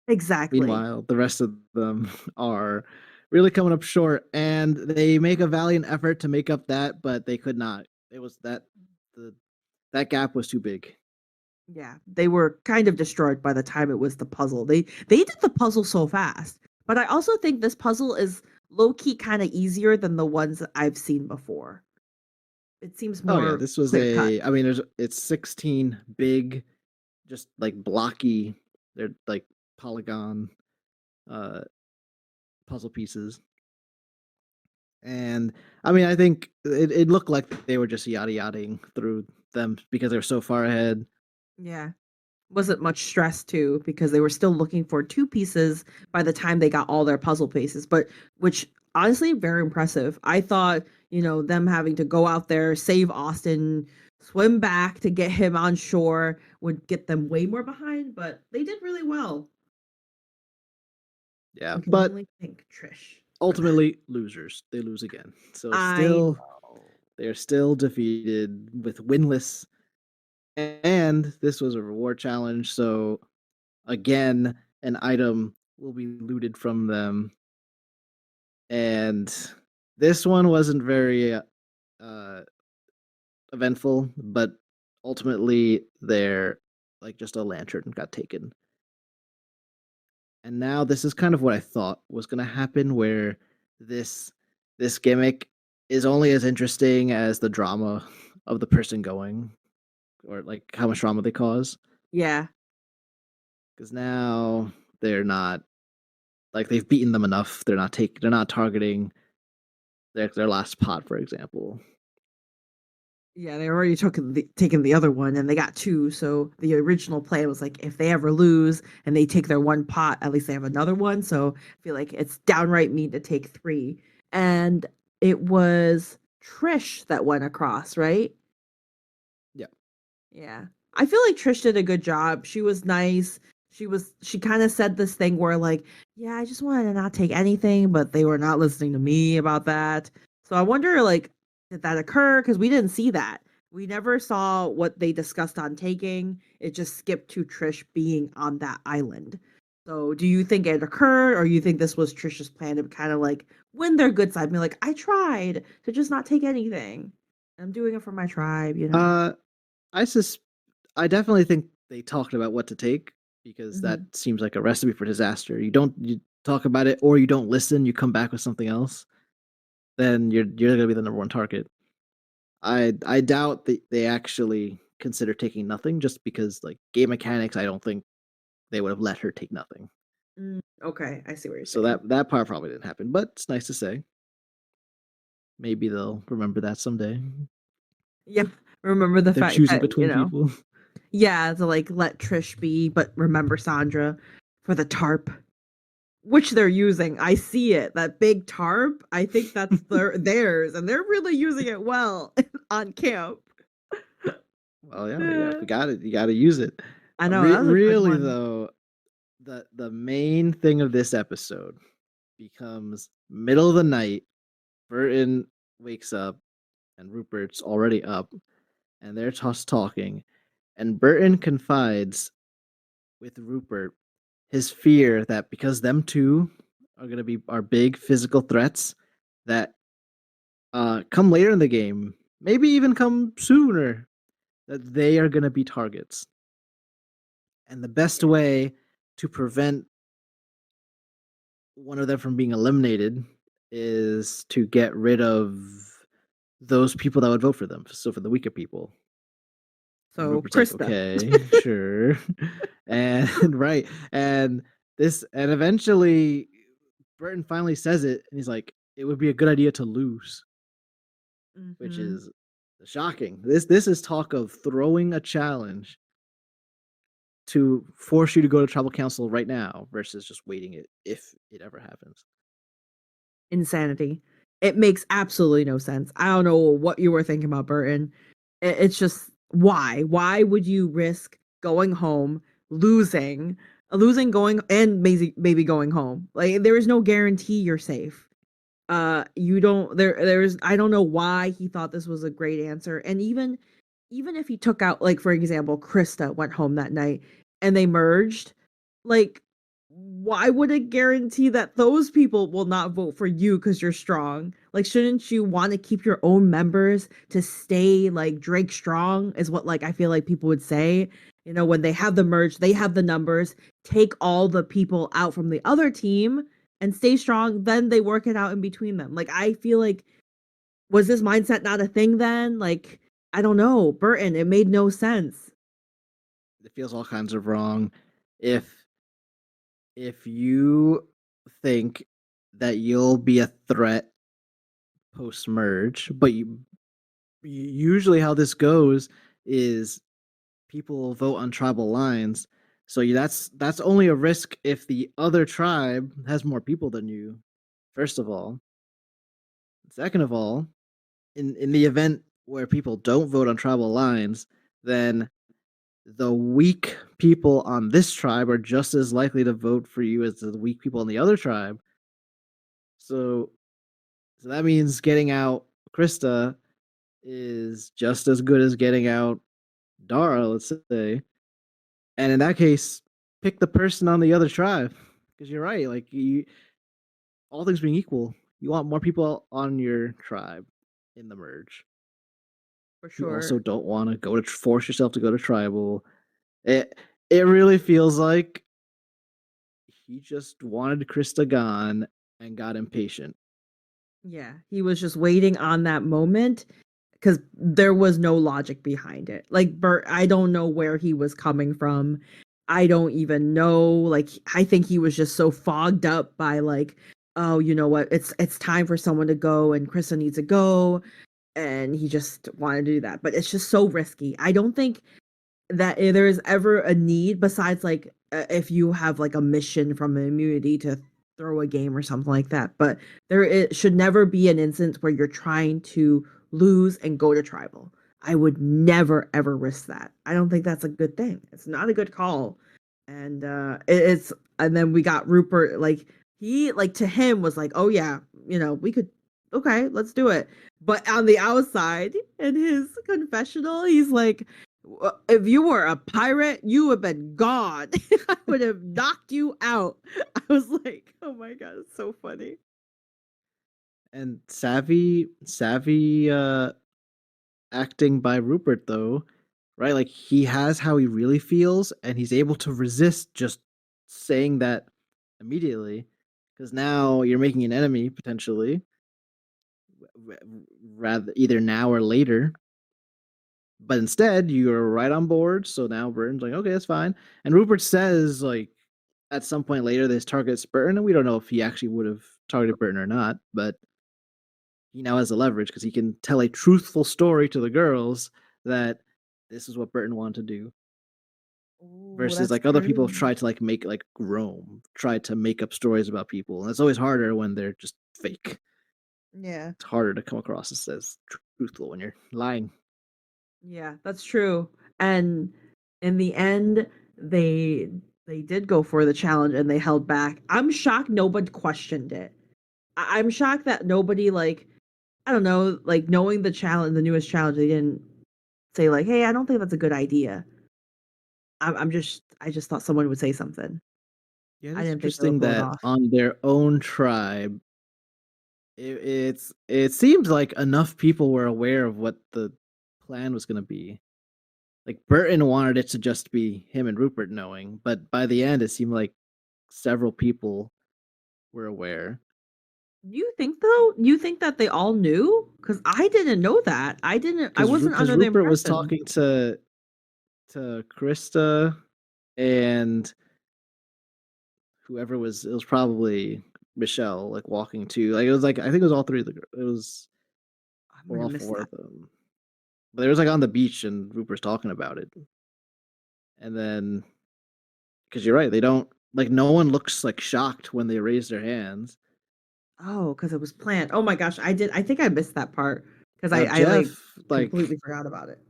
Exactly.
Meanwhile, the rest of them are really coming up short, and they make a valiant effort to make up that, but they could not. It was the that gap was too big.
Yeah, they were kind of destroyed by the time it was the puzzle. They did the puzzle so fast. But I also think this puzzle is low key kind of easier than the ones that I've seen before. It seems
Oh yeah,
more
this was
clear cut.
I mean, it's 16 big, just like blocky. They're like polygon uh puzzle pieces. And I mean, I think it looked like they were just yada yadaing through them because they were so far ahead.
Yeah. Wasn't much stress too because they were still looking for two pieces by the time they got all their puzzle pieces, but which honestly very impressive. I thought, them having to go out there, save Austin, swim back to get him on shore would get them way more behind, but they did really well.
Yeah,
I can
but
only thank Trish for that.
ultimately losers. They lose again. So
I
still
know.
they're still defeated with winless. And this was a reward challenge, so again, an item will be looted from them. And this one wasn't very eventful, but ultimately their like just a lantern got taken. And now this is kind of what I thought was going to happen, where this this gimmick is only as interesting as the drama of the person going, or like how much drama they cause.
Yeah.
Because now they're not like they've beaten them enough. They're not targeting their last pot, for example.
Yeah, they already taken the other one and they got two. So the original plan was like if they ever lose and they take their one pot, at least they have another one. So I feel like it's downright mean to take three. And it was Trish that went across, right?
Yeah.
Yeah. I feel like Trish did a good job. She was nice. She kind of said this thing where like, yeah, I just wanted to not take anything, but they were not listening to me about that. So I wonder like did that occur cuz we didn't see that. We never saw what they discussed on taking. It just skipped to Trish being on that island. So do you think it occurred or you think this was Trish's plan to kind of like win their good side, be like, I tried to just not take anything. I'm doing it for my tribe.
Uh, I sus I definitely think they talked about what to take because that
Mhm.
seems like a recipe for disaster. You talk about it or you don't listen, you come back with something else, then you're gonna be the number one target. I doubt that they actually consider taking nothing just because like game mechanics, I don't think they would have let her take nothing.
Okay, I see what you're
So
saying.
that part probably didn't happen, but it's nice to say. Maybe they'll remember that someday.
Yeah, remember the
They're
fact
choosing
that,
between people.
yeah, to like let Trish be, but remember Sandra for the tarp, which they're using. I see it. That big tarp. I think that's theirs, and they're really using it well on camp.
Well, yeah,
Yeah.
we got it. You got to use it.
I know that was a good
Really
one.
though, the main thing of this episode becomes middle of the night. Burton wakes up, and Rupert's already up, and they're just talking. And Burton confides with Rupert his fear that because them two are gonna be our big physical threats that come later in the game, maybe even come sooner, that they are gonna be targets. And the best
Yeah.
way to prevent one of them from being eliminated is to get rid of those people that would vote for them. So for the weaker people. And
So
Rupert's like,
Krista.
okay, sure. And right. And eventually Burton finally says it and he's like, it would be a good idea to lose, which
Hmm.
is shocking. This is talk of throwing a challenge to force you to go to tribal council right now versus just waiting it if it ever happens.
Insanity. It makes absolutely no sense. I don't know what you were thinking about, Burton. It's just why? Why would you risk going home, losing going and maybe going home? Like there is no guarantee you're safe. You don't there's I don't know why he thought this was a great answer. And even if he took out, like, for example, Krista went home that night and they merged, like, why would it guarantee that those people will not vote for you because you're strong? Like, shouldn't you want to keep your own members to stay like Drake strong? Is what, like, I feel like people would say. You know, when they have the merge, they have the numbers, take all the people out from the other team and stay strong, then they work it out in between them. Like, I feel like, was this mindset not a thing then? Like, I don't know. Burton, it made no sense.
It feels all kinds of wrong. If if you think that you'll be a threat post merge, but usually how this goes is people will vote on tribal lines. So that's only a risk if the other tribe has more people than you. First of all, second of all, in the event where people don't vote on tribal lines, then the weak people on this tribe are just as likely to vote for you as the weak people on the other tribe. So so that means getting out Krista is just as good as getting out Dara, let's say. And in that case, pick the person on the other tribe. Because you're right, like all things being equal, you want more people on your tribe in the merge.
For
You also
sure.
don't want to go to force yourself to go to tribal. It really feels like he just wanted Krista gone and got impatient.
Yeah, he was just waiting on that moment because there was no logic behind it. Like Bert, I don't know where he was coming from. I don't even know. Like, I think he was just so fogged up by, like, oh, you know what? It's time for someone to go, and Krista needs to go, and he just wanted to do that. But it's just so risky. I don't think that there is ever a need besides, like, if you have like a mission from an immunity to throw a game or something like that. But should never be an instance where you're trying to lose and go to tribal. I would never ever risk that. I don't think that's a good thing. It's not a good call. And it's and then we got Rupert, like, he, like, to him was like, oh yeah, we could, okay, let's do it. But on the outside in his confessional, he's like, if you were a pirate, you would have been gone. I would have knocked you out. I was like, oh my god, it's so funny.
And savvy acting by Rupert though, right? Like he has how he really feels and he's able to resist just saying that immediately because now you're making an enemy potentially rather either now or later. But instead, you're right on board. So now Burton's like, okay, that's fine. And Rupert says, like, at some point later, this targets Burton, and we don't know if he actually would have targeted Burton or not, but he now has the leverage because he can tell a truthful story to the girls that this is what Burton wanted to do.
Oh,
Versus
that's
like other people have
true.
tried to like make like Rome, tried to make up stories about people. And it's always harder when they're just fake.
Yeah.
It's harder to come across as truthful when you're lying.
Yeah, that's true. And in the end, they they did go for the challenge and they held back. I'm shocked nobody questioned it. I'm shocked that nobody, like, I don't know, like, knowing the challenge, the newest challenge, they didn't say like, "Hey, I don't think that's a good idea." I just thought someone would say something.
Yeah, it
I
is
didn't think they would
interesting
pull it
that
off.
on their own tribe, it seems like enough people were aware of what the plan was going to be. Like Burton wanted it to just be him and Rupert knowing, but by the end, it seemed like several people were aware.
You think though? You think that they all knew? Because I didn't know that. I wasn't
Because
under the
Rupert was
impression.
talking to Krista and whoever it was probably Michelle, like walking to, like it was like I think it was all three of the it was
I
or
might
all
have missed
four
that.
of them. But it was like on the beach and Rupert's talking about it, and then because you're right, they don't like no one looks like shocked when they raise their hands.
Oh, because it was planned. Oh my gosh, I did. I think I missed that part because
Now
I like
Jeff like
completely forgot about it.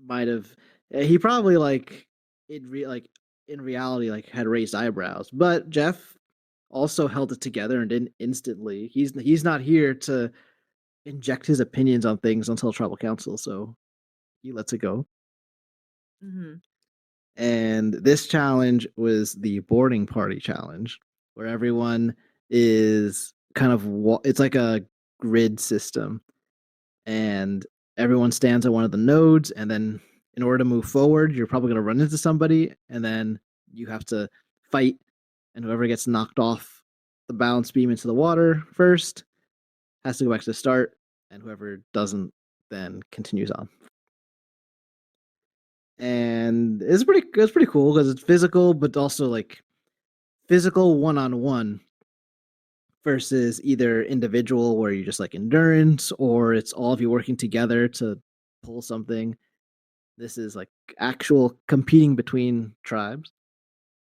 might have he probably like in reality like had raised eyebrows, but Jeff also held it together and didn't instantly. He's not here to inject his opinions on things until tribal council, so he lets it go.
Hmm.
And this challenge was the boarding party challenge, where everyone is kind of it's like a grid system, and everyone stands at one of the nodes, and then in order to move forward, you're probably going to run into somebody, and then you have to fight, and whoever gets knocked off the balance beam into the water first has to go back to the start, and whoever doesn't then continues on. And it's pretty cool because it's physical, but also like physical one on one versus either individual where you just like endurance or it's all of you working together to pull something. This is like actual competing between tribes.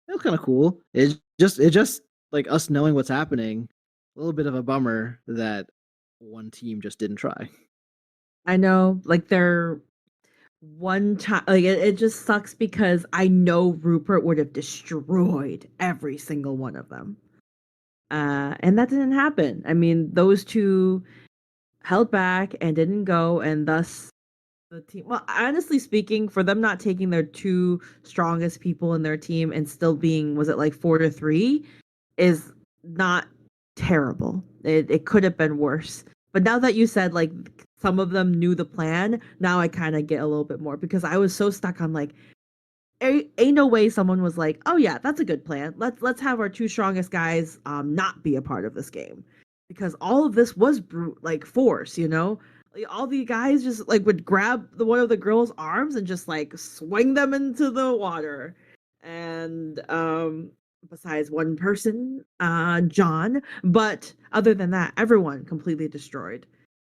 It was kind of cool. It just like us knowing what's happening. A little bit of a bummer that one team just didn't try.
I know, like they're one time, like it just sucks because I know Rupert would have destroyed every single one of them. And that didn't happen. I mean, those two held back and didn't go, and thus the team. Well, honestly speaking, for them not taking their two strongest people in their team and still being, was it like 4-3, is not terrible. It could have been worse. But now that you said like some of them knew the plan, now I kind of get a little bit more because I was so stuck on like ain't no way someone was like, "Oh yeah, that's a good plan. Let's have our two strongest guys not be a part of this game." Because all of this was brute like force, you know? Like, all the guys just like would grab one of the girls' arms and just like swing them into the water. And besides one person, John, but other than that, everyone completely destroyed.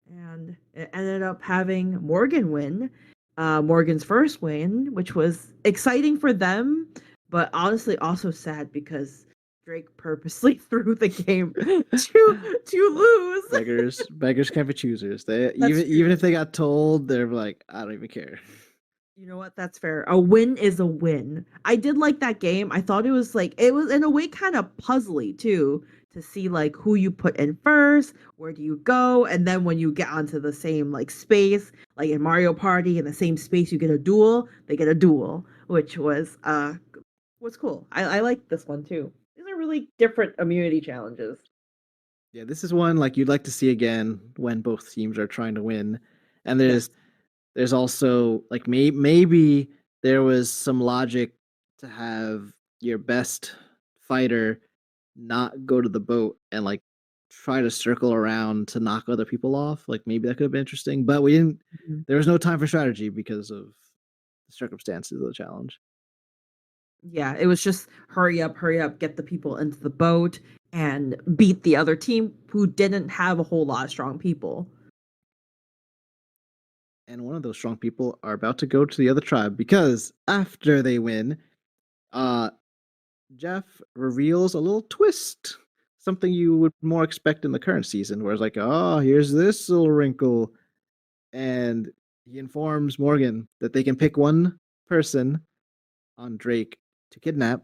And it ended up having Morgan win, Morgan's first win, which was exciting for them, but honestly also sad because Drake purposely threw the game to lose.
Beggars can't be choosers. They
That's
even
true.
if they got told, they're like, I don't even care.
You know what? That's fair. A win is a win. I did like that game. I thought it was like it was in a way kind of puzzly too to see like who you put in first, where do you go, and then when you get onto the same like space, like in Mario Party, in the same space you get a duel. They get a duel, which was cool. I like this one too. These are really different immunity challenges.
Yeah, this is one like you'd like to see again when both teams are trying to win. And
Yes.
there's also like maybe there was some logic to have your best fighter not go to the boat and like try to circle around to knock other people off. Like maybe that could have been interesting, but we didn't.
Mhm.
There was no time for strategy because of the circumstances of the challenge.
Yeah, it was just hurry up, get the people into the boat and beat the other team who didn't have a whole lot of strong people.
And one of those strong people are about to go to the other tribe because after they win, uh, Jeff reveals a little twist, something you would more expect in the current season, where it's like, oh, here's this little wrinkle, and he informs Morgan that they can pick one person on Drake to kidnap,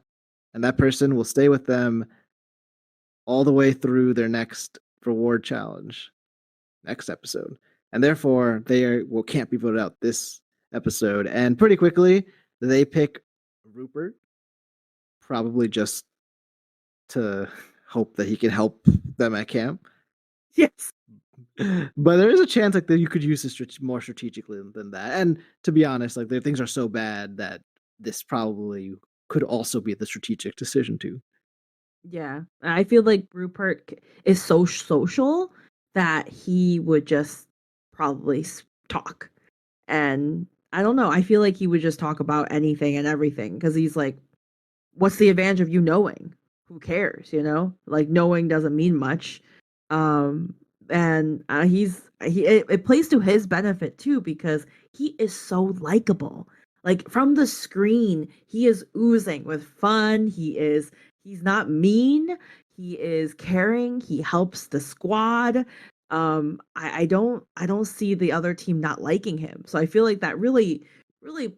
and that person will stay with them all the way through their next reward challenge, next episode, and therefore can't be voted out this episode. And pretty quickly, they pick Rupert, probably just to hope that he can help them at camp.
Yes.
But there is a chance like that you could use this more strategically than that. And to be honest, like their things are so bad that this probably could also be the strategic decision too.
Yeah, I feel like Rupert is so social that he would just probably talk. And I don't know, I feel like he would just talk about anything and everything because he's like, what's the advantage of you knowing? Who cares, you know? Like knowing doesn't mean much. Um and it plays to his benefit too because he is so likable. Like from the screen, he is oozing with fun. He's not mean. He is caring. He helps the squad. I don't see the other team not liking him. So I feel like that really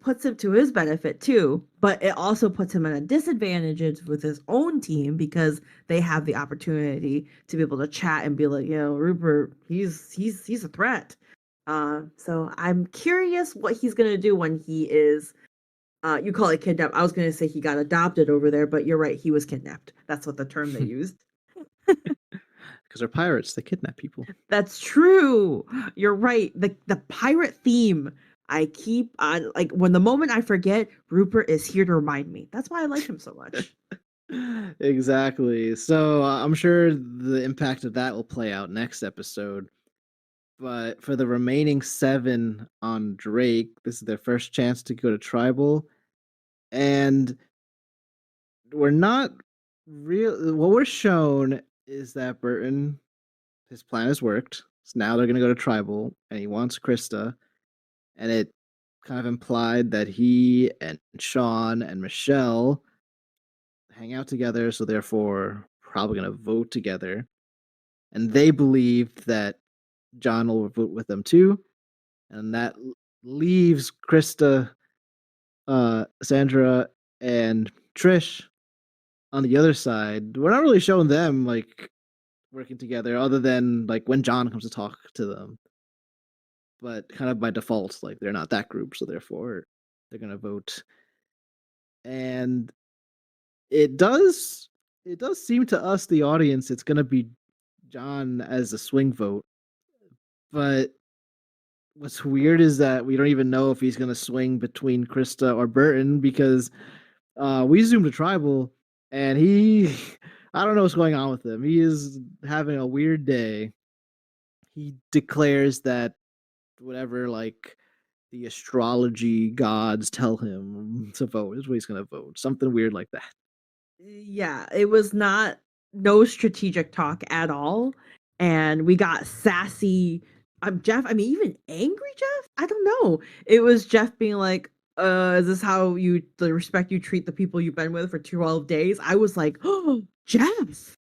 puts him to his benefit too, but it also puts him at a disadvantage with his own team because they have the opportunity to be able to chat and be like, you know, Rupert, he's a threat. So I'm curious what he's gonna do when he is. You call it kidnapped. I was gonna say he got adopted over there, but you're right. He was kidnapped. That's what the term they used.
Because they're pirates, they kidnap people.
That's true. You're right. The pirate theme. I keep on like when the moment I forget, Rupert is here to remind me. That's why I like him so much.
Exactly. So I'm sure the impact of that will play out next episode. But for the remaining seven on Drake, this is their first chance to go to tribal. And we're not real. What we're shown is that Burton, his plan has worked. So now they're going to go to tribal, and he wants Krista. And it kind of implied that he and Sean and Michelle hang out together. So therefore, probably going to vote together. And they believed that John will vote with them too. And that leaves Krista, Sandra, and Trish on the other side. We're not really showing them like working together, other than like when John comes to talk to them. But kind of by default, like they're not that group, so therefore they're gonna vote. And it does it does seem to us, the audience, it's gonna be John as a swing vote. But what's weird is that we don't even know if he's gonna swing between Krista or Burton because we zoomed to tribal and he I don't know what's going on with him. He is having a weird day. He declares that whatever like the astrology gods tell him to vote is what he's gonna vote. Something weird like that.
Yeah, it was not no strategic talk at all. And we got sassy. Jeff, I mean, even angry Jeff? I don't know. It was Jeff being like, is this how the respect you treat the people you've been with for 12 days? I was like, oh, Jeff,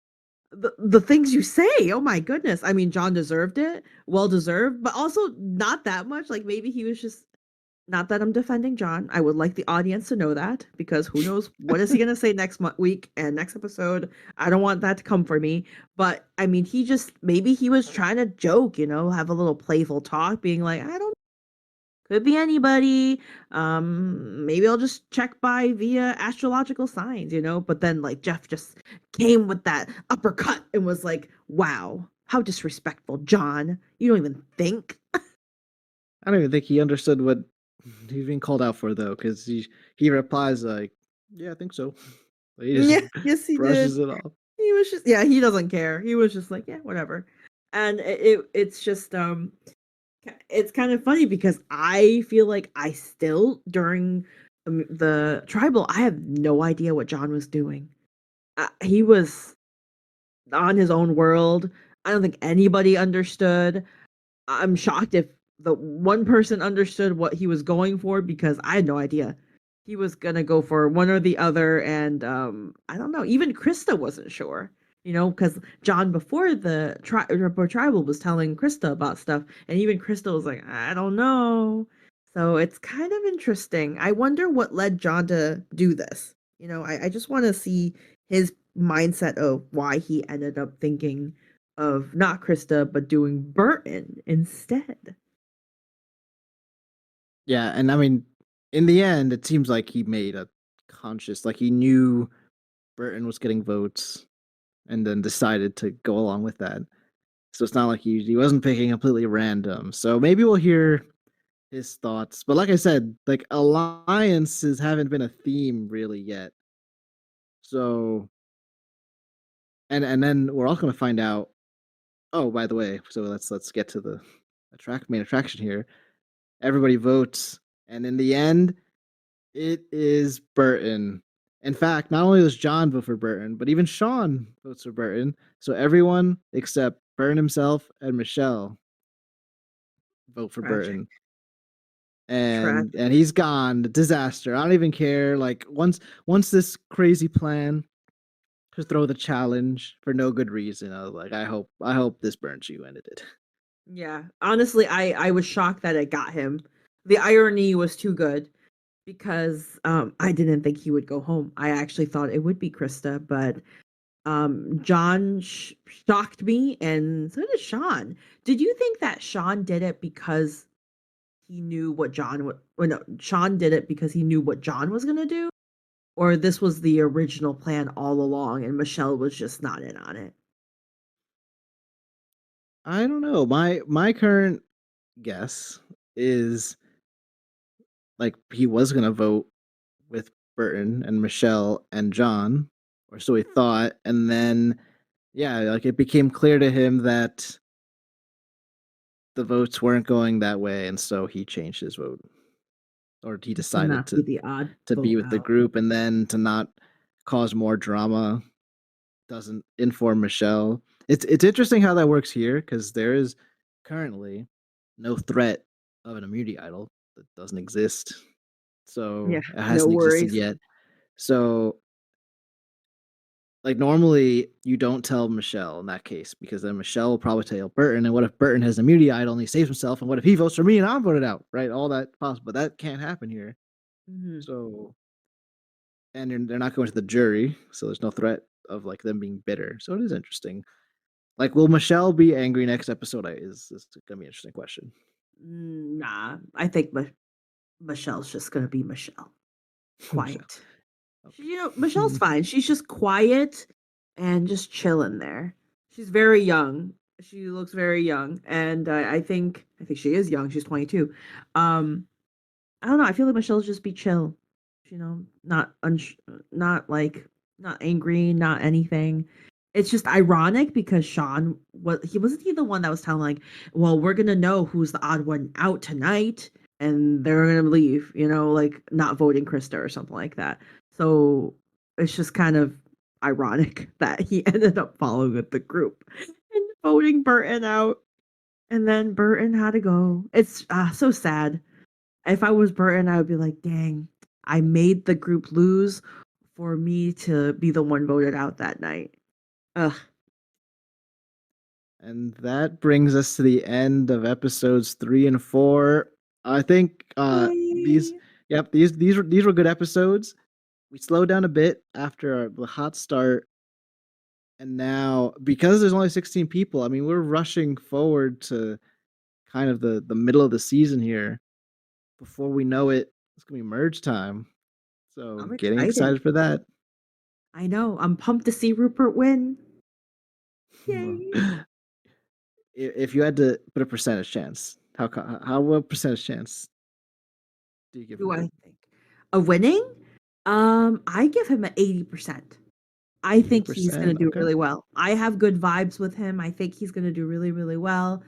the things you say. Oh my goodness. I mean, John deserved it, well deserved, but also not that much. Like maybe he was just not that I'm defending John. I would like the audience to know that because who knows what is he going to say next week and next episode. I don't want that to come for me. But I mean, he just maybe he was trying to joke, you know, have a little playful talk, being like, I don't could be anybody. Maybe I'll just check by via astrological signs, you know. But then like Jeff just came with that uppercut and was like, "Wow, how disrespectful, John! You don't even think."
I don't even think he understood what he's being called out for though, because he replies like, "Yeah, I think so." Like, he just
Yeah, yes, he did.
brushes it off.
He was just yeah, he doesn't care. He was just like, yeah, whatever. And it's just it's kind of funny because I feel like I still during the tribal, I have no idea what John was doing. He was on his own world. I don't think anybody understood. I'm shocked if the one person understood what he was going for because I had no idea. He was gonna go for one or the other, and I don't know. Even Krista wasn't sure, you know, because John before the tribal was telling Krista about stuff, and even Krista was like, I don't know. So it's kind of interesting. I wonder what led John to do this. You know, I just want to see his mindset of why he ended up thinking of not Krista, but doing Burton instead.
Yeah, and I mean, in the end, it seems like he made a conscious, like he knew Burton was getting votes, and then decided to go along with that. So it's not like he wasn't picking completely random. So maybe we'll hear his thoughts. But like I said, like alliances haven't been a theme really yet. So and then we're also going to find out. Oh, by the way, so let's get to the main attraction here. Everybody votes, and in the end, it is Burton. In fact, not only does John vote for Burton, but even Sean votes for Burton. So everyone except Burton himself and Michelle vote for
Tragic.
Burton. And
Tragic.
he's gone. Disaster. I don't even care. Like once this crazy plan to throw the challenge for no good reason, I was like, I hope this burns you, and it did.
Yeah. Honestly, I was shocked that it got him. The irony was too good because I didn't think he would go home. I actually thought it would be Krista, but John shocked me, and so did Sean. Did you think that Sean did it because he knew what John would? Or no, Sean did it because he knew what John was gonna do, or this was the original plan all along, and Michelle was just not in on it.
I don't know. My current guess is like he was gonna vote with Burton and Michelle and John, or so he thought, and then yeah, like it became clear to him that the votes weren't going that way, and so he changed his vote, or he
Just to
decided
not be the odd
to be
vote
with the
out.
group, and then to not cause more drama. Doesn't inform Michelle. It's interesting how that works here because there is currently no threat of an immunity idol that doesn't exist.
Yeah,
So it
no
hasn't existed
worries.
yet. So like normally you don't tell Michelle in that case because then Michelle will probably tell Burton. And what if Burton has an immunity idol and he saves himself? And what if he votes for me and I'm voted out? Right? All that possible, but that can't happen here.
Mhm.
So and they're not going to the jury, so there's no threat of like them being bitter. So it is interesting. Like, will Michelle be angry next episode? Is gonna be an interesting question.
Nah, I think Michelle's just gonna be Michelle.
Michelle.
Quiet. Michelle's
Okay.
fine. She's just quiet and just chilling there. She's very young. She looks very young, and I think she is young. She's 22. Um, I don't know. I feel like Michelle's just be chill. Not not like not angry, not anything. It's just ironic because Sean wasn't he the one that was telling like, well, we're gonna know who's the odd one out tonight, and they're gonna leave, like not voting Krista or something like that. So it's just kind of ironic that he ended up following with the group and voting Burton out, and then Burton had to go. It's so sad. If I was Burton, I would be like, dang, I made the group lose for me to be the one voted out that night. Ugh.
And that brings us to the end of episodes 3 and 4. I think these
Bye.
yep, these were good episodes. We slowed down a bit after the hot start, and now because there's only 16 people, I mean we're rushing forward to kind of the middle of the season here. Before we know it, it's gonna be merge time. So
I'm
getting
excited.
excited for that.
I know. I'm pumped to see Rupert win. Yay.
If you had to put a percentage chance, how what percentage chance do you give
Do I
Rupert?
think? Of winning? I give him an 80%. I think he's gonna
80%.
do
Okay.
really well. I have good vibes with him. I think he's gonna do really, really well.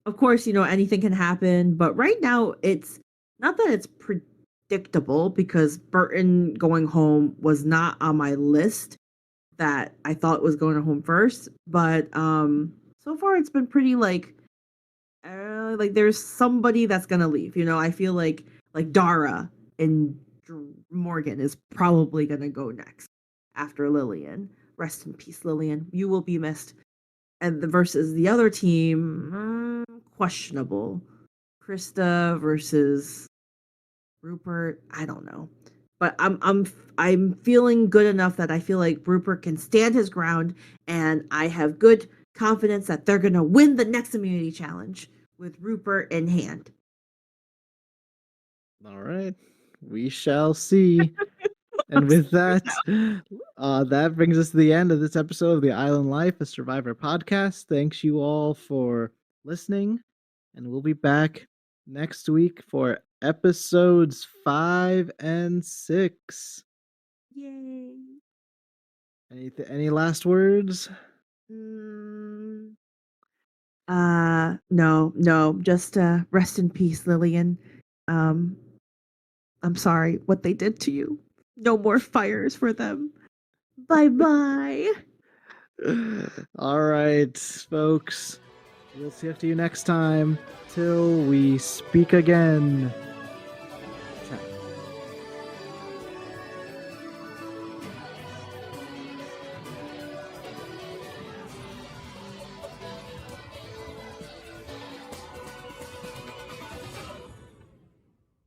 Of course, anything can happen, but right now it's not that it's predictable because Burton going home was not on my list that I thought was going home first, but so far it's been pretty like there's somebody that's going to leave. I feel like Dara and Morgan is probably going to go next after Lillian. Rest in peace, Lillian. You will be missed. And versus the other team, questionable. Krista versus Rupert. I don't know, but I'm feeling good enough that I feel like Rupert can stand his ground, and I have good confidence that they're gonna win the next immunity challenge with Rupert in hand.
All right. We shall see. And
We'll
with
figure it
that,
out.
that brings us to the end of this episode of the Island Life, a Survivor podcast. Thanks you all for listening, and we'll be back next week for episodes 5 and 6.
Yay!
Any last words?
Mm, no, just rest in peace, Lillian. Um, I'm sorry what they did to you. No more fires for them. Bye bye.
All right, folks. We'll see you next time. Till we speak again.